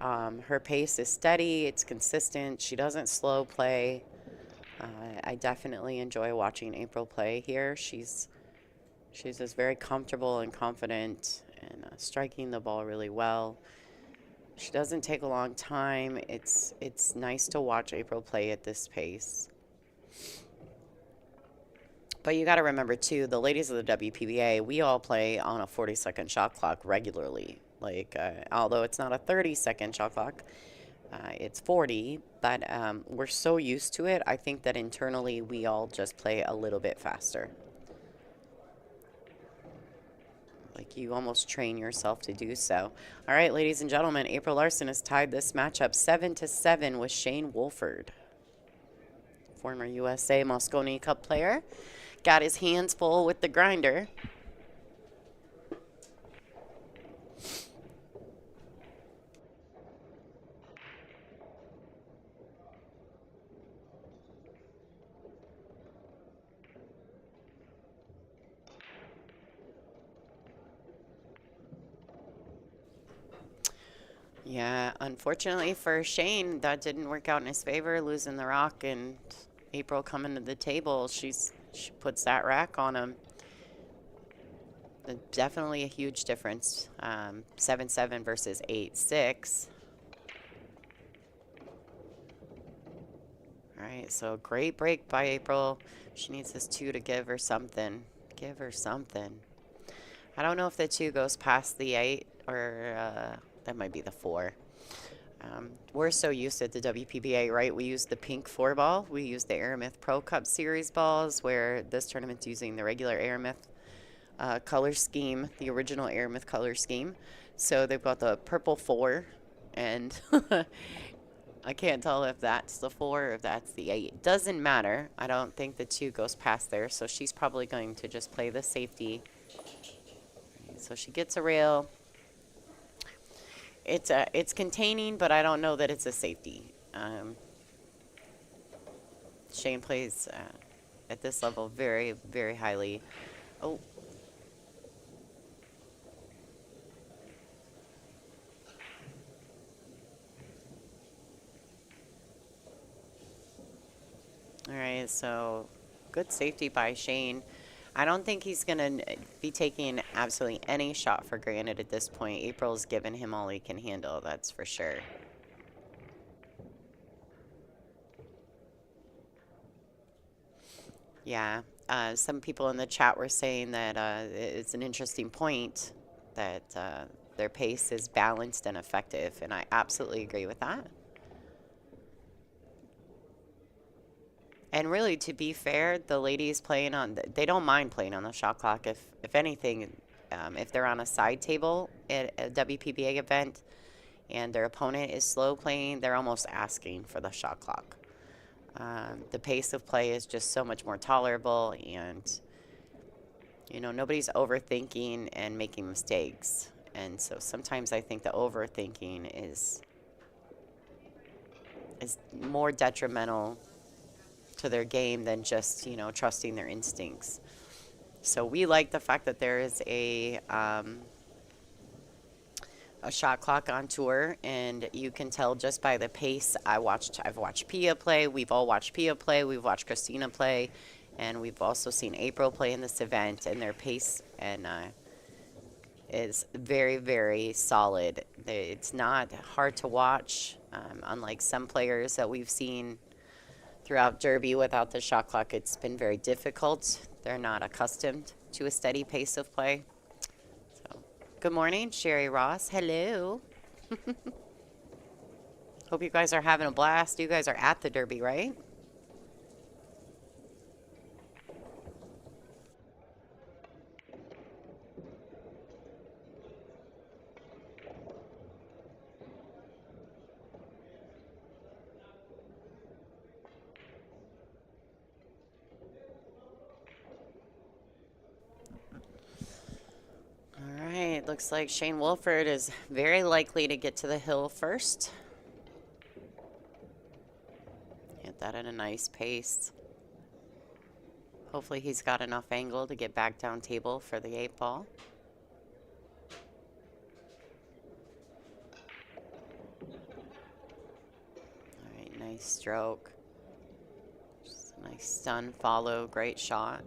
Her pace is steady, it's consistent, she doesn't slow play. I definitely enjoy watching April play here. She's just very comfortable and confident and striking the ball really well. She doesn't take a long time. It's nice to watch April play at this pace. But you got to remember, too, the ladies of the WPBA, we all play on a 40-second shot clock regularly. Like, although it's not a 30-second shot clock, it's 40. But we're so used to it, I think that internally we all just play a little bit faster. Like, you almost train yourself to do so. All right, ladies and gentlemen, April Larson has tied this matchup 7-7 with Shane Wolford, former USA Mosconi Cup player. Got his hands full with the grinder. Yeah, unfortunately for Shane, that didn't work out in his favor, losing the rock, and April coming to the table, she puts that rack on him. Definitely a huge difference. 7-7 versus 8-6. All right, so great break by April. She needs this 2 to give her something. Give her something. I don't know if the 2 goes past the 8 or that might be the 4. We're so used to the WPBA, right? We use the pink 4 ball. We use the Aramith Pro Cup Series balls, where this tournament's using the regular Aramith color scheme, the original Aramith color scheme. So they've got the purple 4, and I can't tell if that's the 4 or if that's the 8. Doesn't matter. I don't think the 2 goes past there, so she's probably going to just play the safety. So she gets a rail. It's containing, but I don't know that it's a safety. Shane plays at this level very, very highly. Oh. All right, so good safety by Shane. I don't think he's going to be taking absolutely any shot for granted at this point. April's given him all he can handle, that's for sure. Yeah, some people in the chat were saying that it's an interesting point that their pace is balanced and effective, and I absolutely agree with that. And really, to be fair, the ladies playing on, they don't mind playing on the shot clock. If anything, if they're on a side table at a WPBA event and their opponent is slow playing, they're almost asking for the shot clock. The pace of play is just so much more tolerable, and nobody's overthinking and making mistakes. And so sometimes I think the overthinking is more detrimental to their game than just trusting their instincts. So we like the fact that there is a shot clock on tour, and you can tell just by the pace. I've watched Pia play. We've all watched Pia play. We've watched Christina play, and we've also seen April play in this event. And their pace is very, very solid. It's not hard to watch, unlike some players that we've seen throughout Derby without the shot clock. It's been very difficult. They're not accustomed to a steady pace of play. So, good morning, Sherry Ross. Hello. Hope you guys are having a blast. You guys are at the Derby, right? All right, looks like Shane Wolford is very likely to get to the hill first. Get that at a nice pace. Hopefully he's got enough angle to get back down table for the 8-ball. All right, nice stroke. Just a nice stun follow, great shot.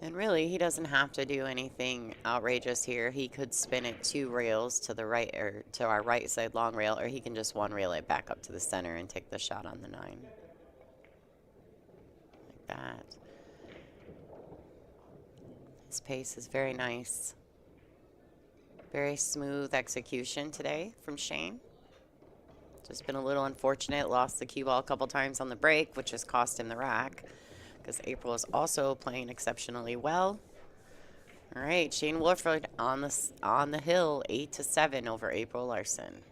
And really, he doesn't have to do anything outrageous here. He could spin it 2 rails to the right, or to our right side long rail, or he can just 1 rail it back up to the center and take the shot on the 9. Like that. His pace is very nice. Very smooth execution today from Shane. Just been a little unfortunate. Lost the cue ball a couple times on the break, which has cost him the rack, because April is also playing exceptionally well. All right, Shane Wolford on the hill, 8-7 over April Larson.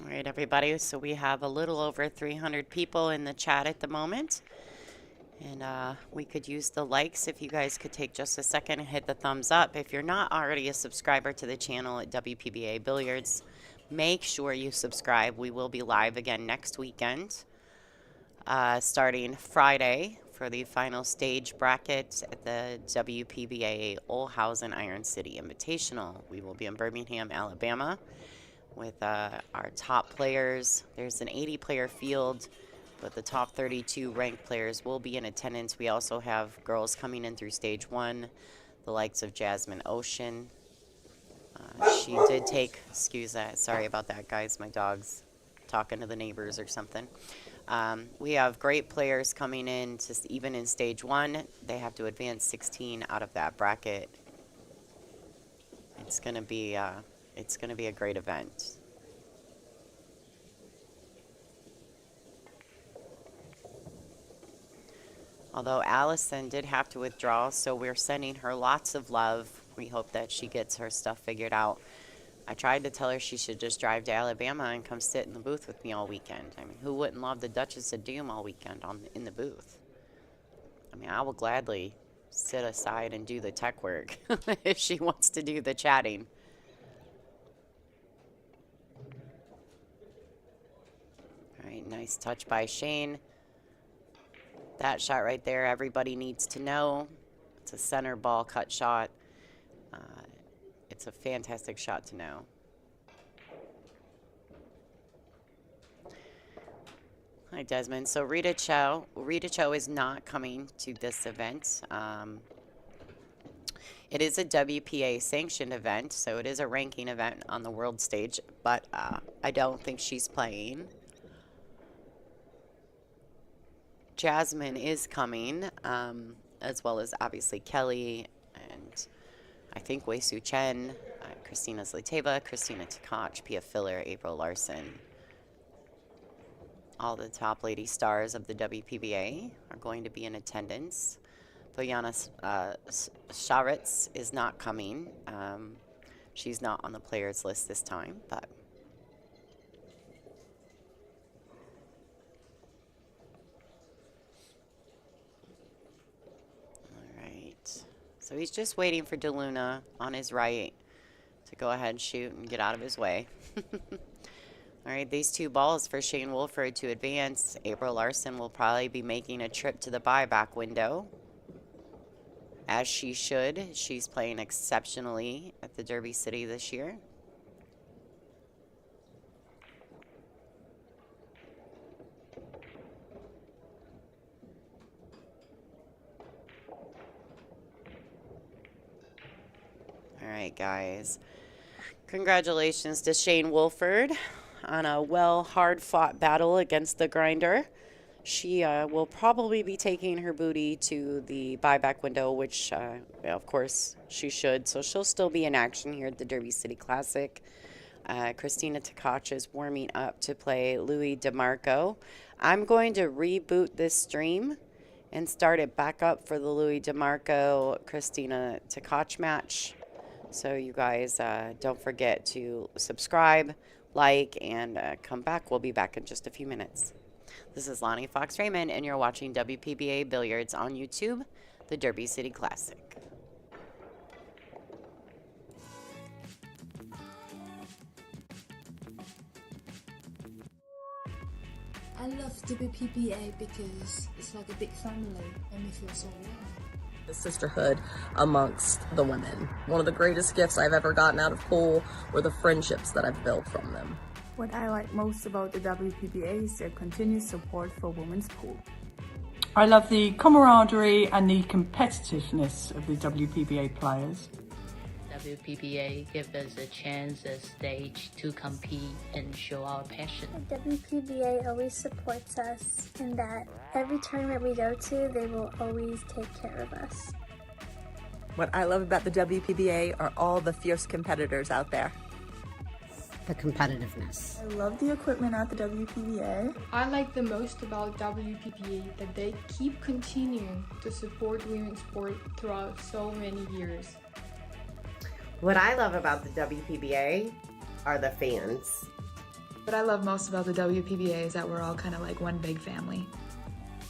All right, everybody, so we have a little over 300 people in the chat at the moment. And we could use the likes. If you guys could take just a second and hit the thumbs up. If you're not already a subscriber to the channel at WPBA Billiards, make sure you subscribe. We will be live again next weekend, starting Friday for the final stage bracket at the WPBA Olhausen Iron City Invitational. We will be in Birmingham, Alabama, with our top players. There's an 80-player field, but the top 32 ranked players will be in attendance. We also have girls coming in through stage 1, the likes of Jasmine Ocean. She did take, excuse that, sorry about that, guys. My dog's talking to the neighbors or something. We have great players coming in, just even in stage 1. They have to advance 16 out of that bracket. It's going to be a great event. Although Allison did have to withdraw, so we're sending her lots of love. We hope that she gets her stuff figured out. I tried to tell her she should just drive to Alabama and come sit in the booth with me all weekend. I mean, who wouldn't love the Duchess of Doom all weekend in the booth? I mean, I will gladly sit aside and do the tech work if she wants to do the chatting. All right, nice touch by Shane. That shot right there, everybody needs to know. It's a center ball cut shot. It's a fantastic shot to know. Hi, Desmond. So Rita Cho is not coming to this event. It is a WPA sanctioned event, so it is a ranking event on the world stage, but I don't think she's playing. Jasmine is coming, as well as obviously Kelly and I think Wei Su Chen, Christina Zliteva, Christina Tkach, Pia Filler, April Larson. All the top lady stars of the WPBA are going to be in attendance. Boyana Sharitz is not coming. She's not on the players list this time, but so he's just waiting for DeLuna on his right to go ahead and shoot and get out of his way. All right, these two balls for Shane Wolford to advance. April Larson will probably be making a trip to the buyback window, as she should. She's playing exceptionally at the Derby City this year. All right, guys. Congratulations to Shane Wolford on a hard-fought battle against the grinder. She will probably be taking her booty to the buyback window, which, of course, she should. So she'll still be in action here at the Derby City Classic. Christina Tkach is warming up to play Louis DeMarco. I'm going to reboot this stream and start it back up for the Louis DeMarco Christina Tkach match. So you guys don't forget to subscribe, like, and come back. We'll be back in just a few minutes. This is Lonnie Fox Raymond, and you're watching WPBA Billiards on YouTube, the Derby City Classic. I love WPBA because it's like a big family and we feel so warm. The sisterhood amongst the women. One of the greatest gifts I've ever gotten out of pool were the friendships that I've built from them. What I like most about the WPBA is their continued support for women's pool. I love the camaraderie and the competitiveness of the WPBA players. WPBA gives us a chance, a stage to compete and show our passion. The WPBA always supports us in that every tournament we go to, they will always take care of us. What I love about the WPBA are all the fierce competitors out there. The competitiveness. I love the equipment at the WPBA. I like the most about WPBA that they keep continuing to support women's sport throughout so many years. What I love about the WPBA are the fans. What I love most about the WPBA is that we're all kind of like one big family.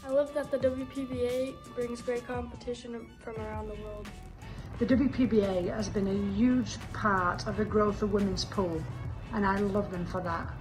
I love that the WPBA brings great competition from around the world. The WPBA has been a huge part of the growth of women's pool, and I love them for that.